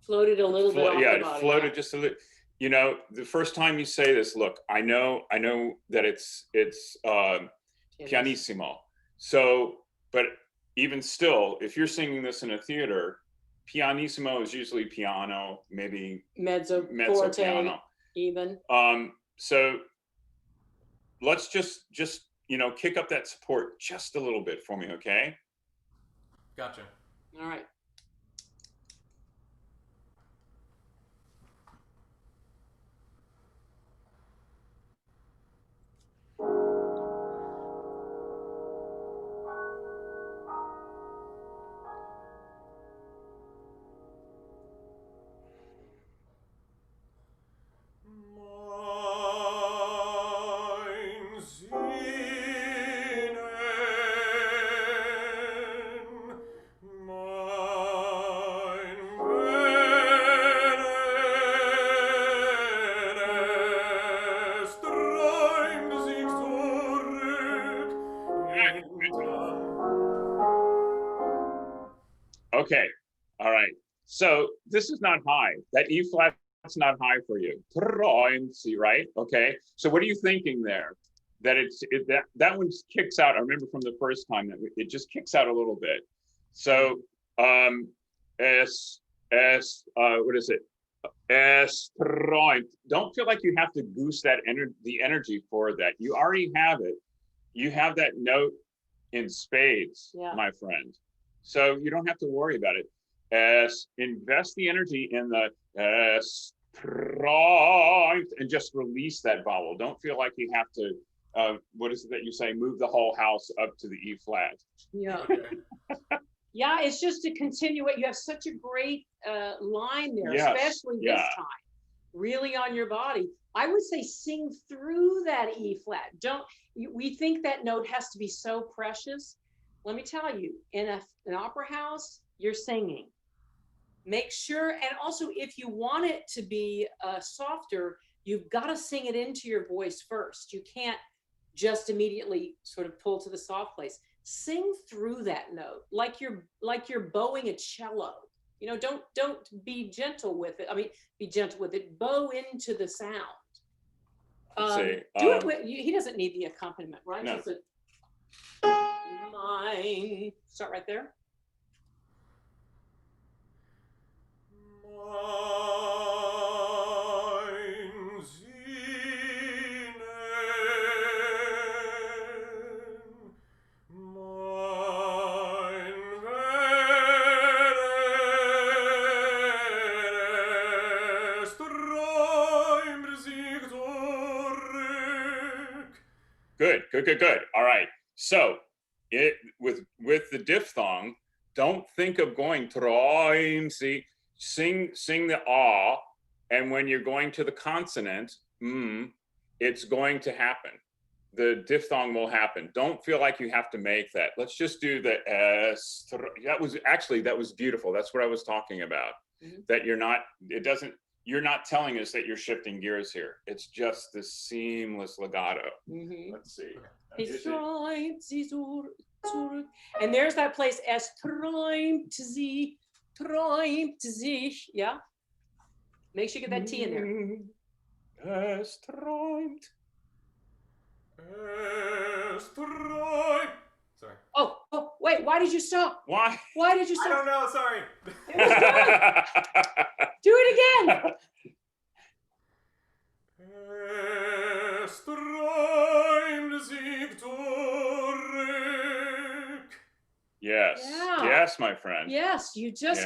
Floated a little bit off the body, floated just a little. you know, the first time you say this, look, I know that it's pianissimo. So, but even still, if you're singing this in a theater, pianissimo is usually piano, maybe mezzo forte, piano. even. So let's just you know, kick up that support just a little bit for me, okay? Gotcha. All right. Okay, all right. So this is not high. That E flat's not high for you. See, right? Okay. So what are you thinking there? That that one kicks out. I remember from the first time that it just kicks out a little bit. So what is it? Don't feel like you have to goose that the energy for that. You already have it. You have that note in spades, my friend. So you don't have to worry about it. Invest the energy in the and just release that vowel. Don't feel like you have to, what is it that you say? Move the whole house up to the E flat. Yeah. Yeah, it's just to continue it. You have such a great line there, especially this time. Really on your body. I would say sing through that E flat. We think that note has to be so precious. Let me tell you, in an opera house, you're singing. Make sure, and also if you want it to be softer, you've got to sing it into your voice first. You can't just immediately sort of pull to the soft place. Sing through that note like you're bowing a cello. You know, don't be gentle with it. I mean, be gentle with it. Bow into the sound. Do it with, he doesn't need the accompaniment, right? No. Mine. Start right there. Good. All right. So with the diphthong, don't think of going träum. See, sing the ah, and when you're going to the consonant, it's going to happen. The diphthong will happen. Don't feel like you have to make that. Let's just do the s. That was beautiful. That's what I was talking about. That you're not telling us that you're shifting gears here. It's just this seamless legato. Let's see. And there's that place, es träumt sie, yeah? Make sure you get that T in there. Es träumt. Sorry. Oh, wait, why did you stop? Why? Why did you stop? I don't know, sorry. It was good. Do it again. Yes. Yeah. Yes, my friend. Yes, you just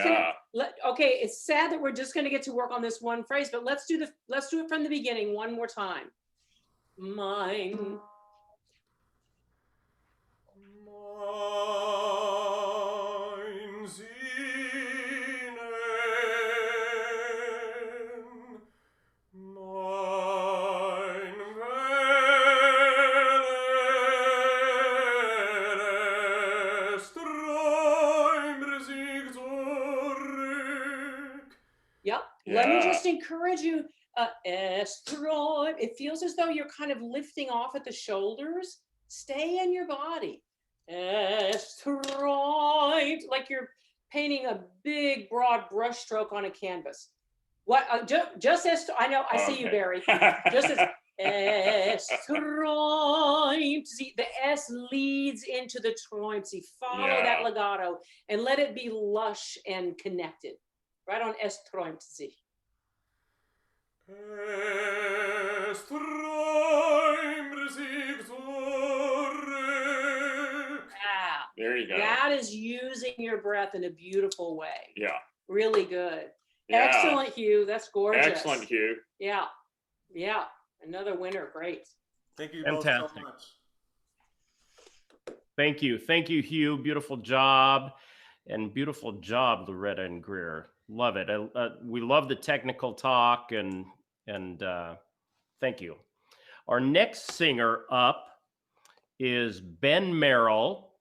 okay, it's sad that we're just gonna get to work on this one phrase, but let's do it from the beginning one more time. Mine. Yep. Yeah. Let me just encourage you. It feels as though you're kind of lifting off at the shoulders. Stay in your body. Like you're painting a big, broad brush stroke on a canvas. What? Just as I know, I see you, Okay. Barry. Just as träumt sie. The S leads into the träumt sie. Follow that legato and let it be lush and connected. Right on es träumt sie. Es träumt sich zurück. Ah, There you go. that is using your breath in a beautiful way. Yeah. Really good. Yeah. Excellent, Hugh. That's gorgeous. Excellent, Hugh. Yeah. Yeah. Another winner. Great. Thank you both so Fantastic. much. Thank you. Thank you, Hugh. Beautiful job. And beautiful job, Luretta and Greer. Love it. We love the technical talk and thank you. Our next singer up is Ben Merrill,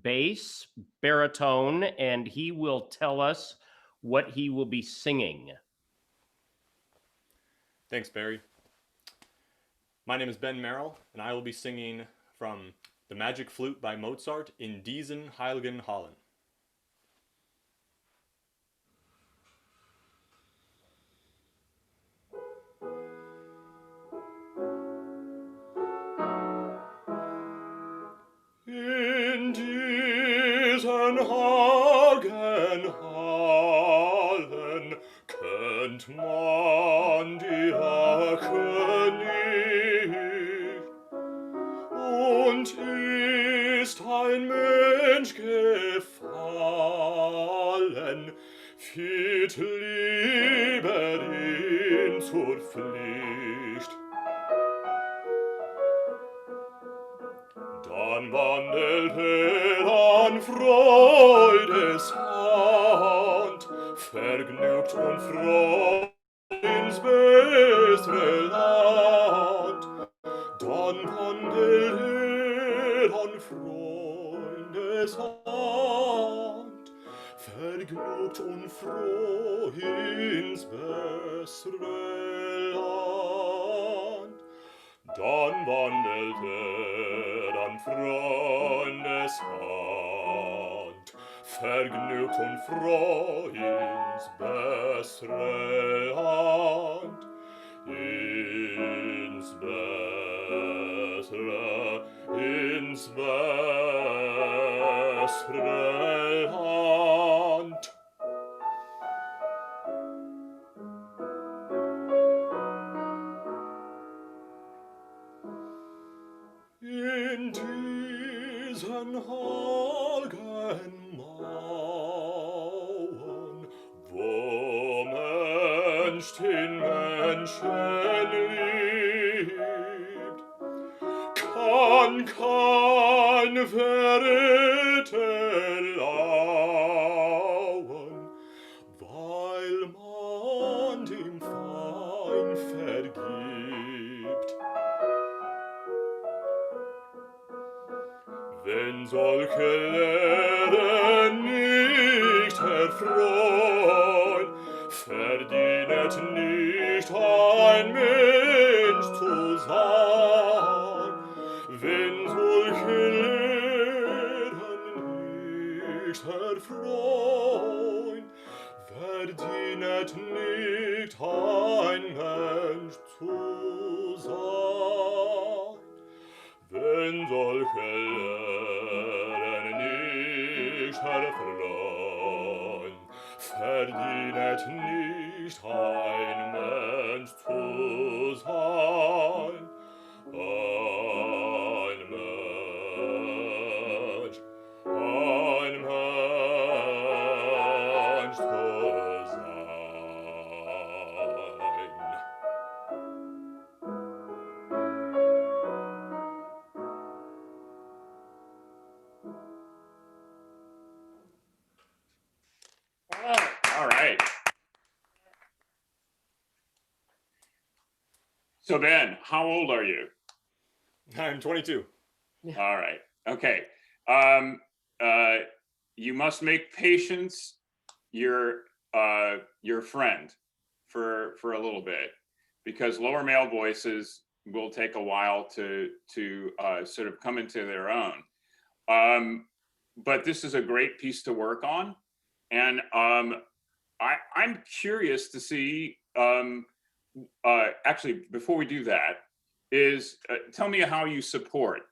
bass, baritone, and he will tell us what he will be singing. Thanks, Barry. My name is Ben Merrill, and I will be singing from The Magic Flute by Mozart in Diesen Heiligen Hallen. In diesen Heiligen Hallen kennt man die Werke nicht, und ist ein Mensch gefallen, fit lieber ihn zur Pflicht. Dann wandelt an Freudeshand, vergnügt und froh ins bessere Land. Dann wandelt an Freundeshand, vergnügt und froh ins bessere Land. Dann wandelt an Freundeshand, vergnügt und froh ins bessere Land, ins bessere Land. In diesen heiligen Mauern, wo Mensch den Menschen liebt, kann kein Verräter lauern, weil man dem Feind vergibt. Wenn solche Lehre nicht erfreuen, verdient nicht ein Mensch zu sein. Wenn solche Lehren nicht erfreuen, verdient nicht ein Mensch zu sein. Wenn solche Lehren nicht erfreuen, verdient nicht ein Mensch zu sein. Ein Mensch zu sein. All right. So Ben, how old are you? I'm 22. All right. Okay. You must make patience your friend for a little bit, because lower male voices will take a while to sort of come into their own. But this is a great piece to work on, and I'm curious to see actually, before we do that, is tell me how you support.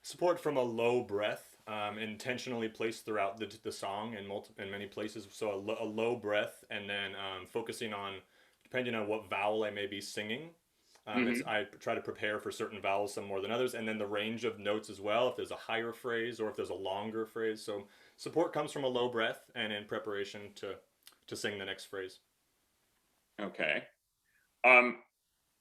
Support from a low breath, intentionally placed throughout the song in many places. So a low breath, and then focusing on, depending on what vowel I may be singing. I try to prepare for certain vowels, some more than others, and then the range of notes as well, if there's a higher phrase or if there's a longer phrase. So support comes from a low breath and in preparation to sing the next phrase. Okay.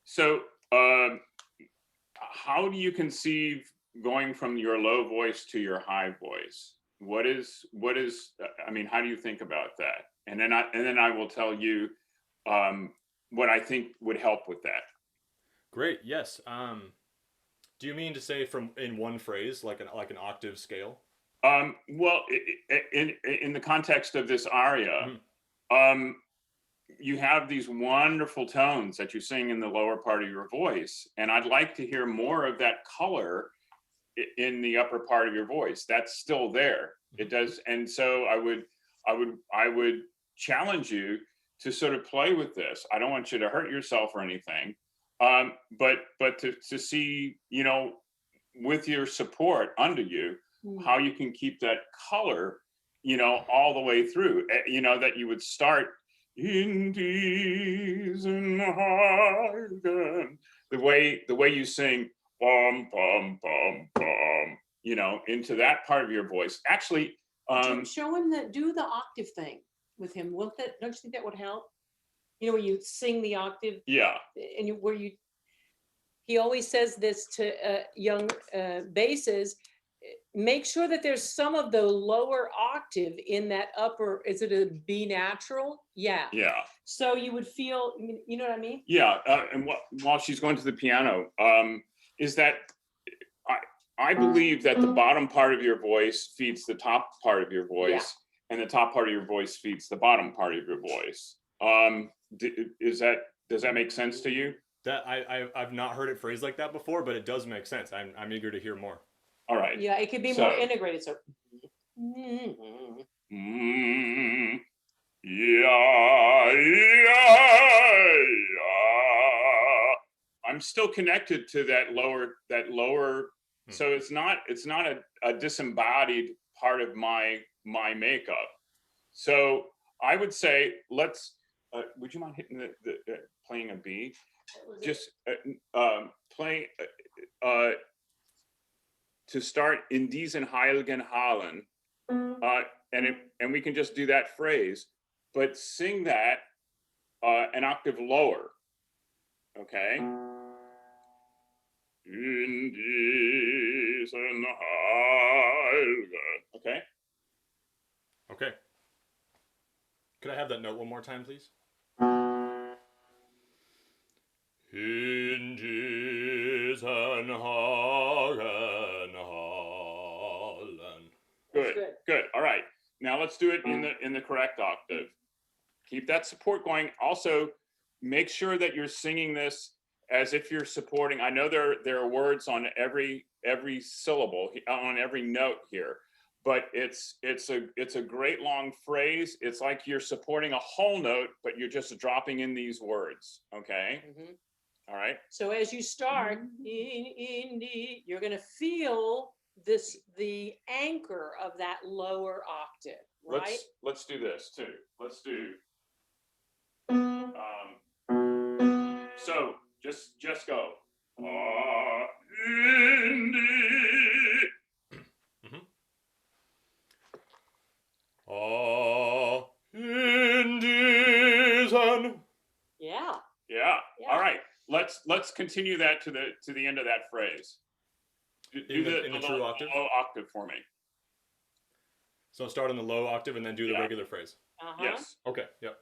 So how do you conceive going from your low voice to your high voice? What is, I mean, how do you think about that? And then I will tell you what I think would help with that. Great. Yes. Do you mean to say from in one phrase, like an octave scale? Well, in the context of this aria, you have these wonderful tones that you sing in the lower part of your voice, and I'd like to hear more of that color in the upper part of your voice. That's still there. It does, and so I would challenge you to sort of play with this. I don't want you to hurt yourself or anything. But to see, you know, with your support under you, how you can keep that color, you know, all the way through, you know, that you would start in diesen Hagen, the way you sing bum, bum, bum, bum, you know, into that part of your voice. Actually, show him do the octave thing with him. Don't you think that would help? You know, where you sing the octave. Yeah. And he always says this to young basses, make sure that there's some of the lower octave in that upper, is it a B natural? Yeah. Yeah. So you would feel, you know what I mean? Yeah. And while she's going to the piano, is that I believe that the bottom part of your voice feeds the top part of your voice, and the top part of your voice feeds the bottom part of your voice. Does that make sense to you? That I've not heard it phrased like that before, but it does make sense. I'm eager to hear more. All right. Yeah, it could be more integrated. So. I'm still connected to that lower. So it's not a disembodied part of my makeup. So I would say would you mind hitting the playing a B? Just play to start in diesen heiligen Hallen, and we can just do that phrase, but sing that an octave lower. Okay. In diesen heiligen. Okay. Okay. Could I have that note one more time, please? In diesen Hagen Hallen. Good. All right. Now let's do it in the correct octave. Keep that support going. Also, make sure that you're singing this as if you're supporting. I know there are words on every syllable, on every note here, but it's a great long phrase. It's like you're supporting a whole note, but you're just dropping in these words. Okay. All right. So as you start, you're going to feel the anchor of that lower octave, right? Let's do this too. Let's do. So just go. Yeah. All right. Let's continue that to the end of that phrase. Do the true octave? low octave for me. So start on the low octave and then do the regular phrase. Yes. Okay. Yep.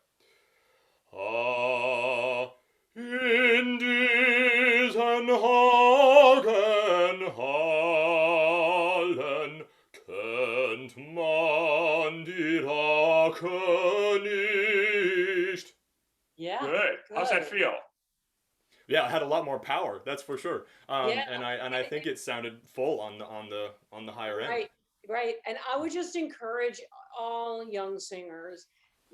In diesen Hagen Hallen kennt man die Rache nicht. Yeah. Good. How's that feel? Yeah, it had a lot more power. That's for sure. And I think it sounded full on the higher end. Right. And I would just encourage all young singers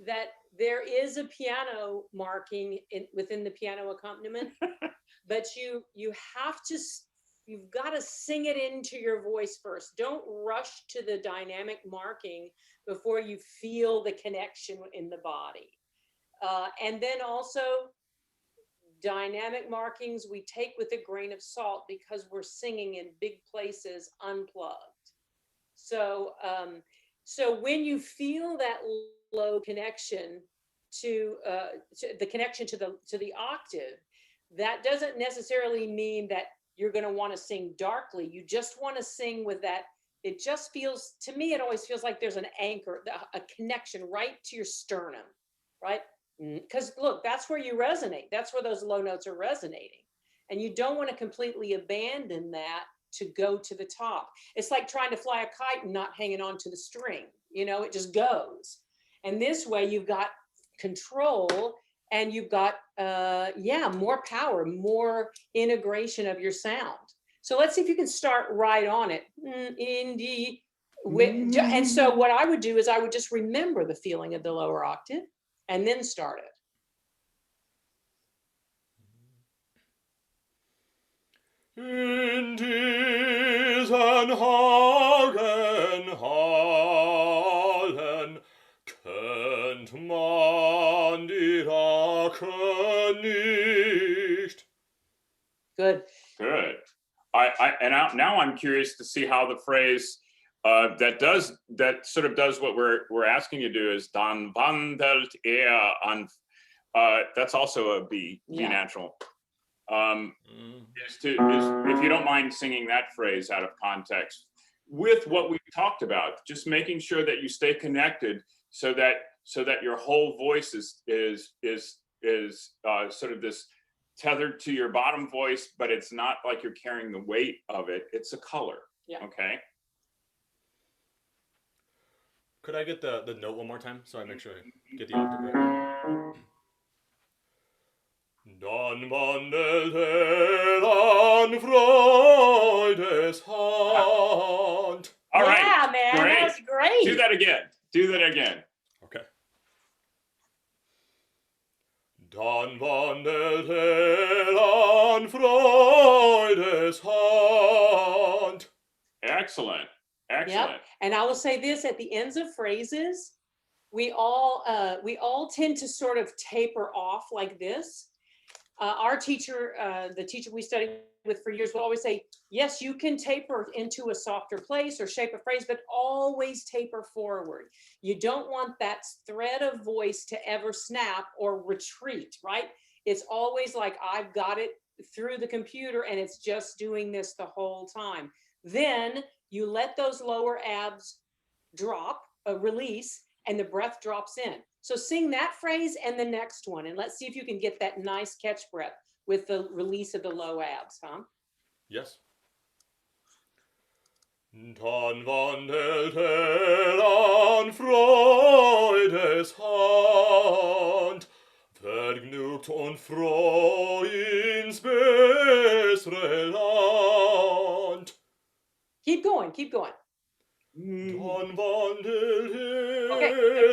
that there is a piano marking within the piano accompaniment, but you have to, you've got to sing it into your voice first. Don't rush to the dynamic marking before you feel the connection in the body. And then also dynamic markings we take with a grain of salt because we're singing in big places unplugged. So, so when you feel that low connection to the connection to the octave, that doesn't necessarily mean that you're going to want to sing darkly. You just want to sing with that. It just feels, to me, it always feels like there's an anchor, a connection right to your sternum, right? Because look, that's where you resonate. That's where those low notes are resonating. And you don't want to completely abandon that to go to the top. It's like trying to fly a kite and not hanging on to the string. You know, it just goes. And this way you've got control and you've got, more power, more integration of your sound. So let's see if you can start right on it. And so what I would do is I would just remember the feeling of the lower octave and then start it. In diesen Hagen Hallen kennt man die Rache nicht. Good. Good. Now I'm curious to see how the phrase that sort of does what we're asking you to do is dann wandelt an. That's also a B natural. Is if you don't mind singing that phrase out of context with what we talked about, just making sure that you stay connected so that your whole voice is sort of this tethered to your bottom voice, but it's not like you're carrying the weight of it. It's a color. Yeah. Okay. Could I get the note one more time so I make sure I get the octave right? Dann wandelt an Freudes Hand. All right. Yeah, man, great. that was great. Do that again. Do that again. Okay. Dann wandelt an Freudes Hand. Excellent. Excellent. Yep. And I will say this at the ends of phrases, we all tend to sort of taper off like this. Our teacher, the teacher we studied with for years, will always say, yes, you can taper into a softer place or shape a phrase, but always taper forward. You don't want that thread of voice to ever snap or retreat, right? It's always like, I've got it through the computer and it's just doing this the whole time. Then you let those lower abs drop, release, and the breath drops in. So sing that phrase and the next one, and let's see if you can get that nice catch breath with the release of the low abs, huh? Yes. Dann wandelt an Freudes Hand, vergnügt und froh ins bessere Land. Keep going, keep going. Dann wandelt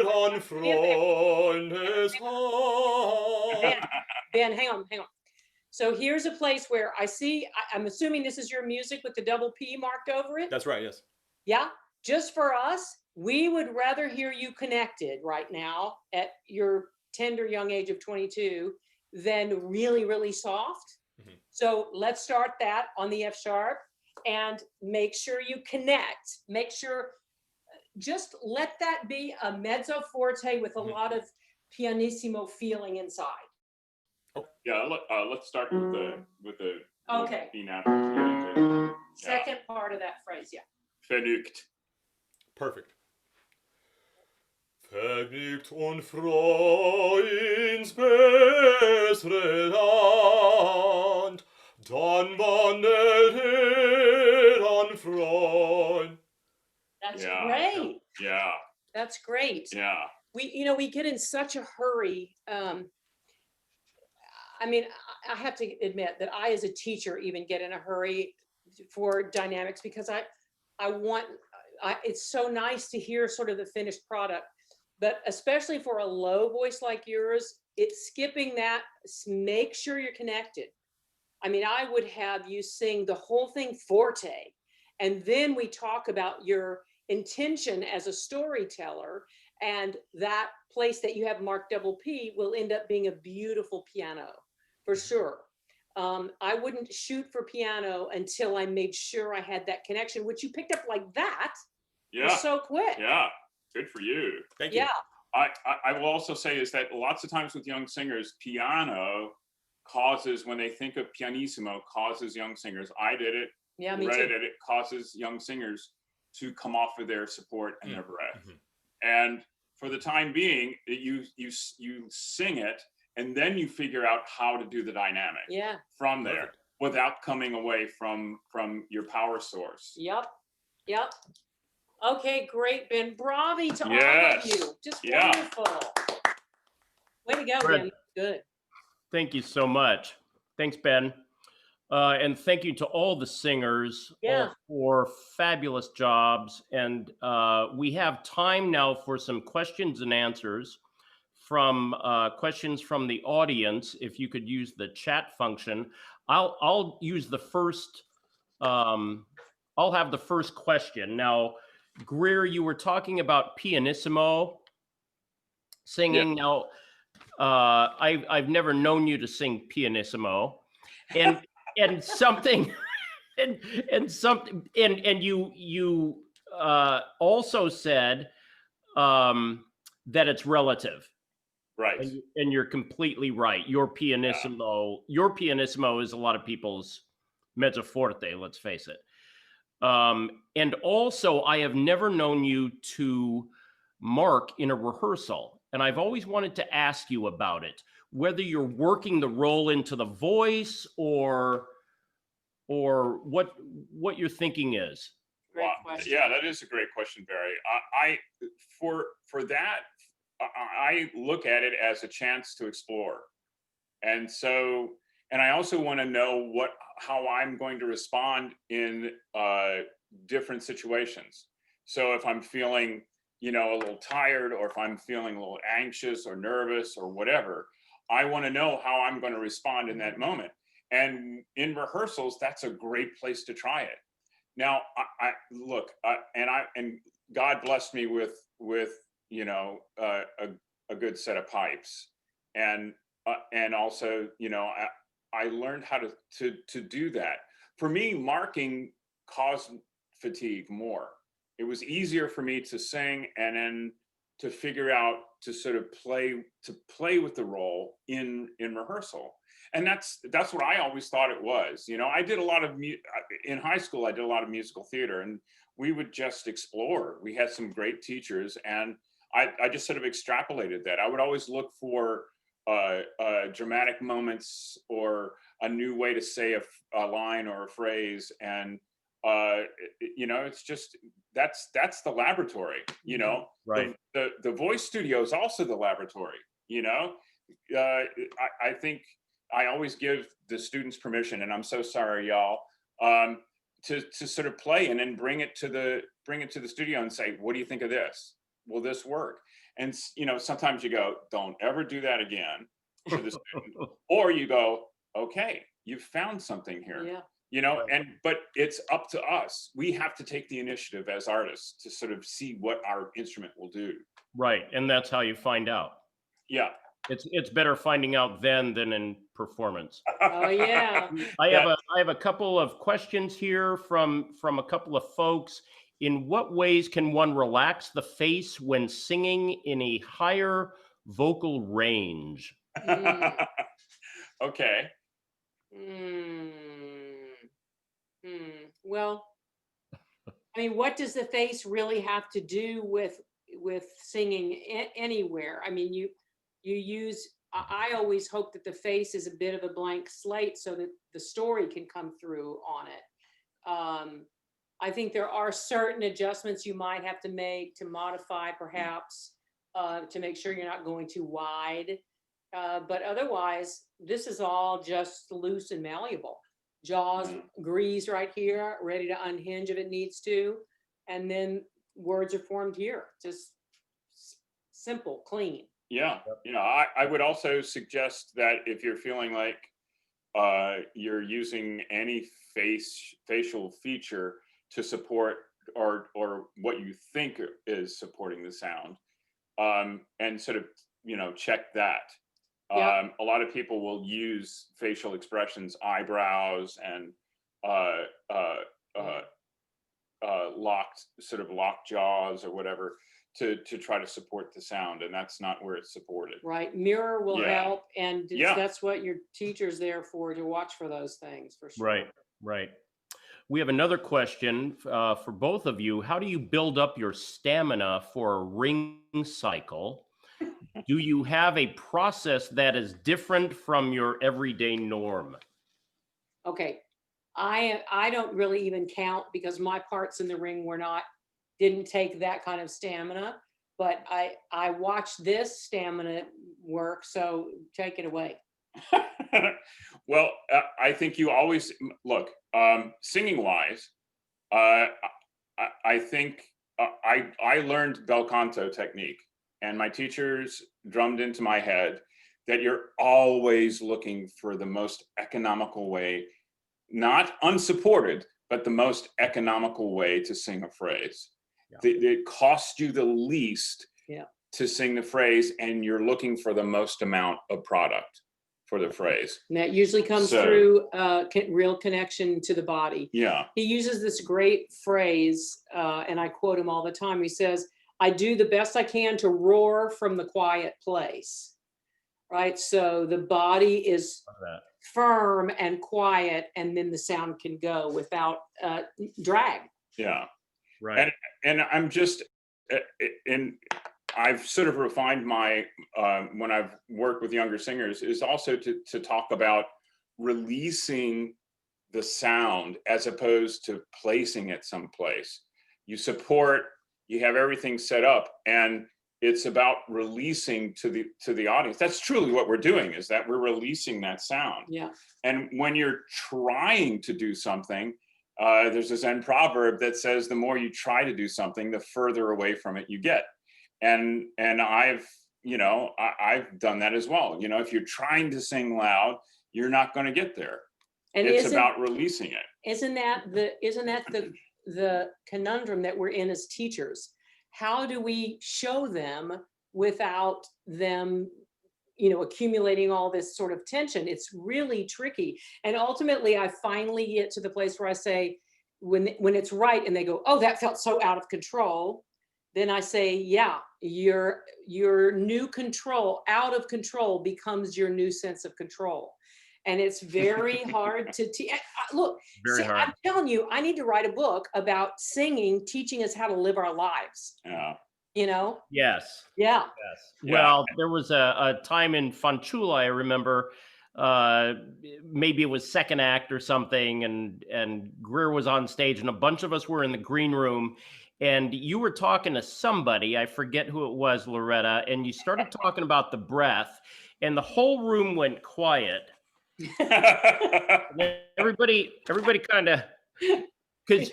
an Freundes Hand. Ben, hang on. So here's a place where I'm assuming this is your music with the double P marked over it? That's right, yes. Yeah, just for us, we would rather hear you connected right now at your tender young age of 22 than really, really soft. Mm-hmm. So let's start that on the F sharp. And make sure you connect. Make sure, just let that be a mezzo forte with a lot of pianissimo feeling inside. Yeah, let's start with the okay. B natural. Second part of that phrase, yeah. Vergnügt. Perfect. Vergnügt und froh ins bessere Land, dann wandelt an Freund. That's great. Yeah. That's great. Yeah. We get in such a hurry. I mean, I have to admit that I, as a teacher, even get in a hurry for dynamics because it's so nice to hear sort of the finished product. but especially for a low voice like yours, it's skipping that. Make sure you're connected. I mean, I would have you sing the whole thing forte, and then we talk about your intention as a storyteller, and that place that you have marked double P will end up being a beautiful piano, for sure. I wouldn't shoot for piano until I made sure I had that connection, which you picked up like that. Yeah. So quick. Yeah. Good for you. Thank you. Yeah. I will also say is that lots of times with young singers, piano causes, when they think of pianissimo, causes young singers. I did it. Yeah, me Luretta too. did it. Causes young singers to come off of their support and their breath. Mm-hmm. And for the time being, you sing it, and then you figure out how to do the dynamic. Yeah. From there, Perfect. without coming away from your power source. Yep. Yep. Okay, great, Ben. Bravi to all Yes. of you. Just Yeah. wonderful. Way to go, Fred. Ben. Good. Thank you so much. Thanks, Ben. And thank you to all the singers Yeah. for fabulous jobs. And we have time now for some questions and answers from questions from the audience. If you could use the chat function, I'll use the first. I'll have the first question. Now, Greer, you were talking about pianissimo singing. Yeah. Now, I've never known you to sing pianissimo, and something, and something, and you also said that it's relative. Right. And you're completely right. Your pianissimo is a lot of people's mezzo forte, let's face it. And also, I have never known you to mark in a rehearsal. And I've always wanted to ask you about it, whether you're working the role into the voice or what your thinking is. Great question. Yeah, that is a great question, Barry. For that, I look at it as a chance to explore. And so, and I also want to know how I'm going to respond in different situations. So if I'm feeling, a little tired, or if I'm feeling a little anxious or nervous or whatever, I want to know how I'm going to respond in that moment. And in rehearsals, that's a great place to try it. Now, I look, and God blessed me with a good set of pipes, and also, I learned how to do that. For me, marking caused fatigue more. It was easier for me to sing and then to figure out to sort of play with the role in rehearsal. And that's what I always thought it was. I did a lot of in high school. I did a lot of musical theater, and we would just explore. We had some great teachers, and I just sort of extrapolated that. I would always look for dramatic moments or a new way to say a line or a phrase, and it's just that's the laboratory. Right. The voice studio is also the laboratory. I think I always give the students permission, and I'm so sorry, y'all, to sort of play and then bring it to the studio and say, what do you think of this? Will this work? And sometimes you go, don't ever do that again to the student, or you go, okay, you've found something here. Yeah. But it's up to us. We have to take the initiative as artists to sort of see what our instrument will do. Right, and that's how you find out. Yeah. It's better finding out then than in performance. Oh yeah. I have a couple of questions here from a couple of folks. In what ways can one relax the face when singing in a higher vocal range? Okay. Well, I mean, what does the face really have to do with singing anywhere? I mean, you use. I always hope that the face is a bit of a blank slate so that the story can come through on it. I think there are certain adjustments you might have to make to modify, perhaps, to make sure you're not going too wide. But otherwise, this is all just loose and malleable. Jaws grease right here, ready to unhinge if it needs to. And then words are formed here. Just simple, clean. Yeah. I would also suggest that if you're feeling like you're using any facial feature to support or what you think is supporting the sound, and sort of check that. Yeah. A lot of people will use facial expressions, eyebrows, and locked jaws or whatever to try to support the sound, and that's not where it's supported. Right. Mirror will Yeah. help, and Yeah. that's what your teacher's there for, to watch for those things, for sure. Right. We have another question for both of you. How do you build up your stamina for a ring cycle? Do you have a process that is different from your everyday norm? Okay. I don't really even count, because my parts in the ring didn't take that kind of stamina, but I watched this stamina work, so take it away. Well, I think you always look, singing wise, I think I learned bel canto technique, and my teachers drummed into my head that you're always looking for the most economical way, not unsupported, but the most economical way to sing a phrase. It costs you the least to sing the phrase, and you're looking for the most amount of product for the phrase. And that usually comes through real connection to the body. Yeah. He uses this great phrase, and I quote him all the time. He says, "I do the best I can to roar from the quiet place." Right? So the body is firm and quiet, and then the sound can go without drag. Yeah. Right. And I'm just, I've sort of refined my, when I've worked with younger singers, is also to talk about releasing the sound as opposed to placing it someplace. You have everything set up, and it's about releasing to the audience. That's truly what we're doing, is that we're releasing that sound. Yeah. And when you're trying to do something, there's a Zen proverb that says the more you try to do something, the further away from it you get. And I've done that as well. If you're trying to sing loud, you're not going to get there. And it's about releasing it. Isn't that the conundrum that we're in as teachers? How do we show them without them, accumulating all this sort of tension? It's really tricky. And ultimately, I finally get to the place where I say, when it's right, and they go, "Oh, that felt so out of control," then I say, "Yeah, your new control, out of control, becomes your new sense of control." And it's very hard to teach. Look, I'm telling you, I need to write a book about singing, teaching us how to live our lives. Yeah. Yes. Yeah. Yes. Well, there was a time in Fanciulla, I remember, maybe it was second act or something, and Greer was on stage, and a bunch of us were in the green room, and you were talking to somebody, I forget who it was, Luretta, and you started talking about the breath, and the whole room went quiet. everybody kind of, because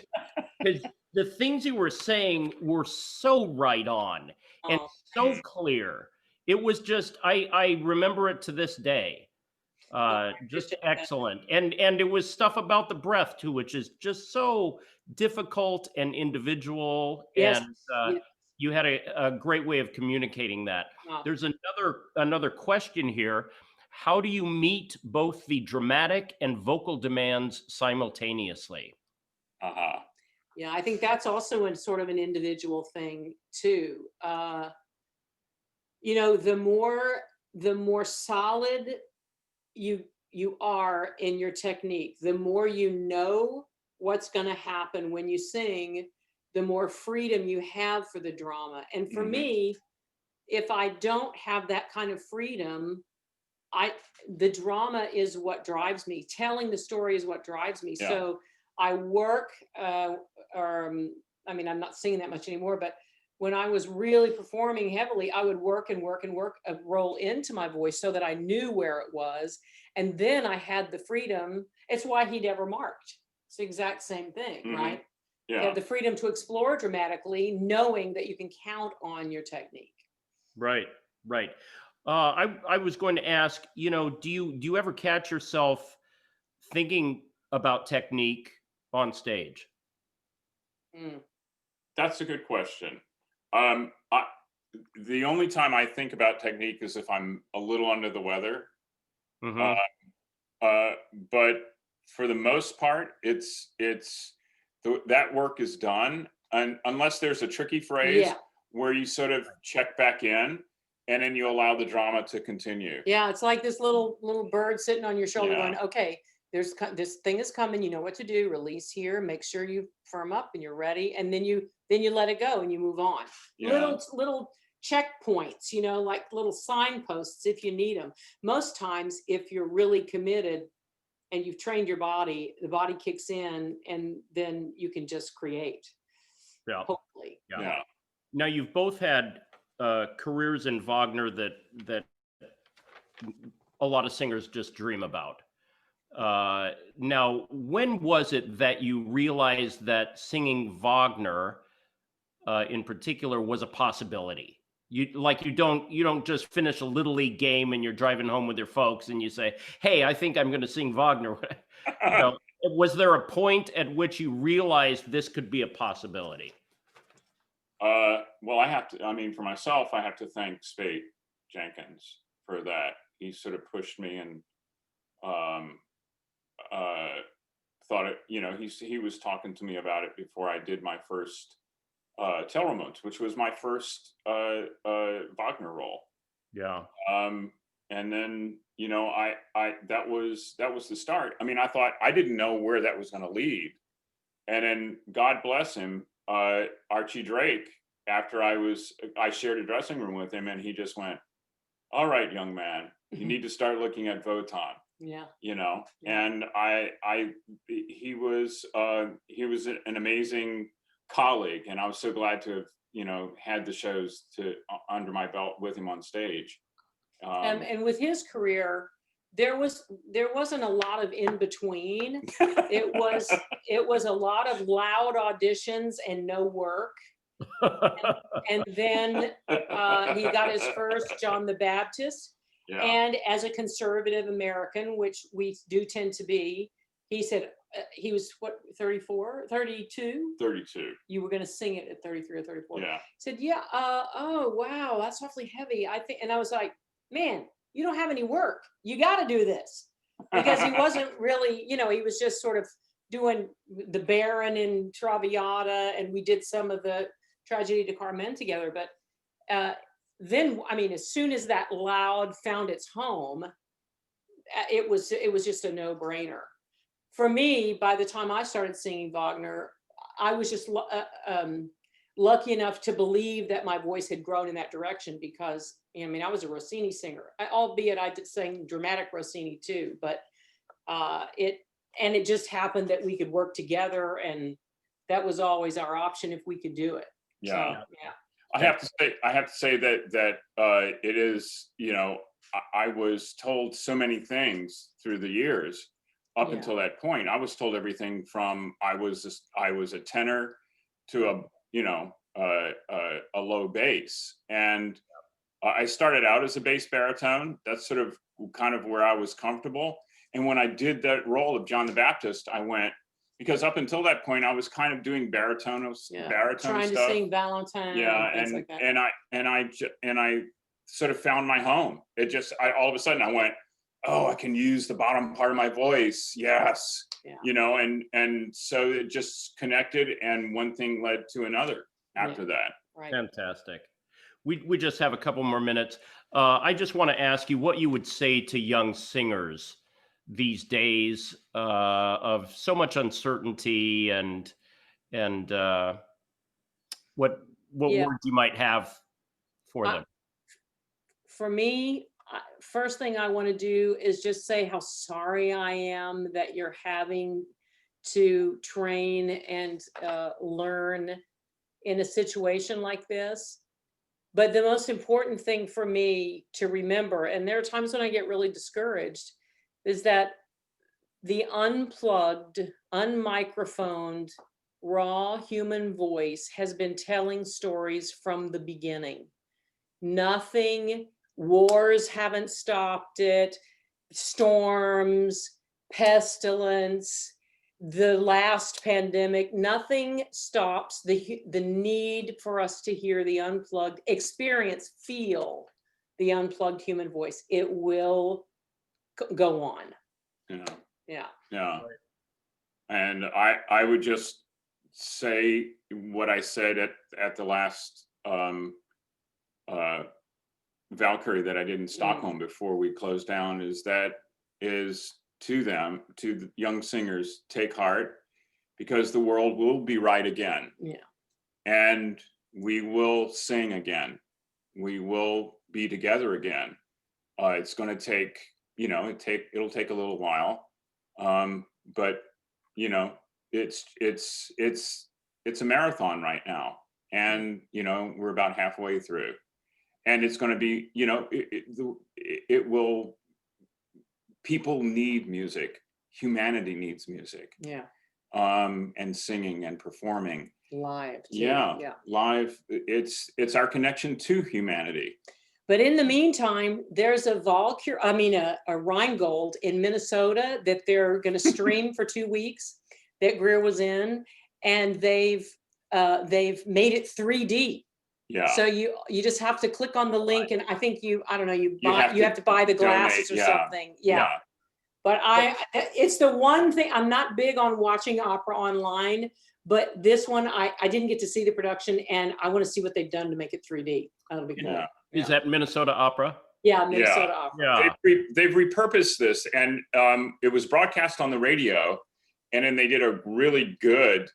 the things you were saying were so right on and so clear. It was just, I remember it to this day. Just excellent. And it was stuff about the breath too, which is just so difficult and individual. Yes. And you had a great way of communicating that. There's another question here. How do you meet both the dramatic and vocal demands simultaneously? Yeah, I think that's also sort of an individual thing too. The more solid you are in your technique, the more you know what's going to happen when you sing, the more freedom you have for the drama. And for me, if I don't have that kind of freedom, the drama is what drives me. Telling the story is what drives me. Yeah. So I work, I'm not singing that much anymore, but when I was really performing heavily, I would work and roll into my voice so that I knew where it was. And then I had the freedom. It's why he never marked. It's the exact same thing, right? Yeah. You have the freedom to explore dramatically, knowing that you can count on your technique. Right, right. I was going to ask, do you ever catch yourself thinking about technique on stage? Mm. That's a good question. The only time I think about technique is if I'm a little under the weather. Uh, Hmm. uh, but for the most part, that work is done, and unless there's a tricky phrase Yeah. where you sort of check back in, and then you allow the drama to continue. Yeah, it's like this little bird sitting on your shoulder Yeah. going, okay, this thing is coming, you know what to do, release here, make sure you firm up and you're ready, and then you let it go and you move on. Yeah. Little checkpoints, like little signposts if you need them. Most times, if you're really committed and you've trained your body, the body kicks in and then you can just create, Yeah. hopefully. Yeah. Yeah. Now you've both had careers in Wagner that a lot of singers just dream about. Now, when was it that you realized that singing Wagner, in particular, was a possibility? You don't just finish a little league game and you're driving home with your folks and you say, "Hey, I think I'm going to sing Wagner." Was there a point at which you realized this could be a possibility? Well, I mean, for myself, I have to thank Spate Jenkins for that. He sort of pushed me and um, thought it, he was talking to me about it before I did my first Telramund, which was my first Wagner role. Yeah. And then, that was the start. I mean, I didn't know where that was going to lead. And then God bless him, Archie Drake, after I shared a dressing room with him, and he just went, "All right, young man, you need to start looking at Wotan." Yeah. Yeah. And he was an amazing colleague, and I was so glad to have, had the shows under my belt with him on stage. And with his career, there wasn't a lot of in between. It was a lot of loud auditions and no work. And then he got his first John the Baptist. Yeah. And as a conservative American, which we do tend to be, he said he was 34, 32. 32. You were going to sing it at 33 or 34. Yeah. He said, yeah. Oh, wow, that's awfully heavy. I think, and I was like, man, you don't have any work. You got to do this, because he wasn't really, he was just sort of doing the Baron in Traviata, and we did some of the Tragédie de Carmen together. But then, I mean, as soon as that loud found its home, it was just a no-brainer. For me, by the time I started singing Wagner, I was just lucky enough to believe that my voice had grown in that direction, because I mean, I was a Rossini singer, albeit I did sing dramatic Rossini too, but it just happened that we could work together, and that was always our option if we could do it. Yeah. So, yeah. I have to say that it is, I was told so many things through the years up until that point. I was told everything from I was a tenor to a low bass, and I started out as a bass baritone. That's sort of kind of where I was comfortable. And when I did that role of John the Baptist, I went, because up until that point I was kind of doing baritone trying stuff. to sing Valentine. Yeah, and things like that. and I sort of found my home. All of a sudden I went, oh, I can use the bottom part of my voice. Yes. Yeah. And so it just connected, and one thing led to another after that. Right. Fantastic. We just have a couple more minutes. I just want to ask you what you would say to young singers these days of so much uncertainty, and what words you might have for them. For me, first thing I want to do is just say how sorry I am that you're having to train and learn in a situation like this. But the most important thing for me to remember, and there are times when I get really discouraged, is that the unplugged, unmicrophoned, raw human voice has been telling stories from the beginning. Nothing, wars haven't stopped it, storms, pestilence, the last pandemic, nothing stops the need for us to hear the unplugged, experience, feel the unplugged human voice. It will go on. Yeah. Yeah. And I would just say what I said at the last Valkyrie that I did in Stockholm before we closed down, is to them, to the young singers, take heart, because the world will be right again. Yeah. And we will sing again. We will be together again. It's going to take, it'll take a little while. But it's a marathon right now. And, we're about halfway through, and it's going to be, it will, people need music. Humanity needs music. Yeah. And singing and performing. Live. Too. Yeah. Live. It's our connection to humanity. But in the meantime, there's a Rheingold in Minnesota that they're going to stream for 2 weeks that Greer was in, and they've made it 3D. Yeah. So you just have to click on the link, and I think you have to buy the donate, glasses or something. Yeah. But it's the one thing, I'm not big on watching opera online, but this one I didn't get to see the production, and I want to see what they've done to make it 3D. That'll be cool. Yeah. Is that Minnesota Opera? Yeah, Minnesota Opera. Yeah. They've repurposed this, and it was broadcast on the radio, and then they did a really good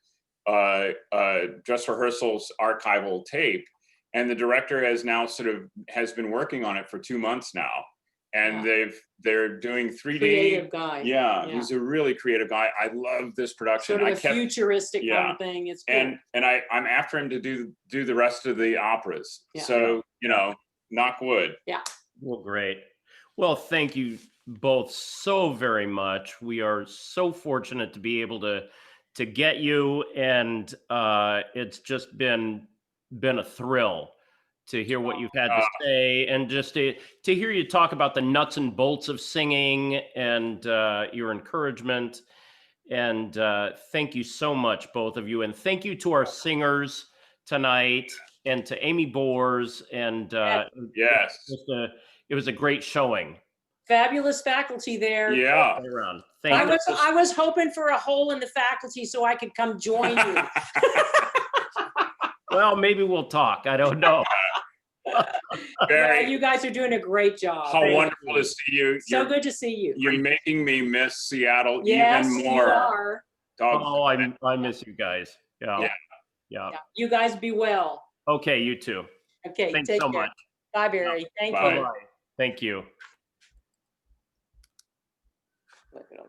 dress rehearsals archival tape, and the director has been working on it for 2 months now, and they're doing 3D. Creative guy. Yeah, he's a really creative guy. I love this production. Sort of a futuristic kind of thing. It's cool. And I'm after him to do the rest of the operas. Yeah. So knock wood. Yeah. Well, great. Well, thank you both so very much. We are so fortunate to be able to get you, and it's just been a thrill to hear what you've had to say, and just to hear you talk about the nuts and bolts of singing and your encouragement. And thank you so much, both of you. And thank you to our singers tonight, and to Amy Bors. And yes, it was a great showing. Fabulous faculty there. Yeah. I was hoping for a hole in the faculty so I could come join you. Well, maybe we'll talk. I don't know. You guys are doing a great job. How wonderful to see you. So good to see you. You're making me miss Seattle even more. You are. Oh, I miss you guys. Yeah. You guys be well. Okay, you too. Okay, thanks take so care. much. Bye, Barry. Thank Bye. you. Thank you.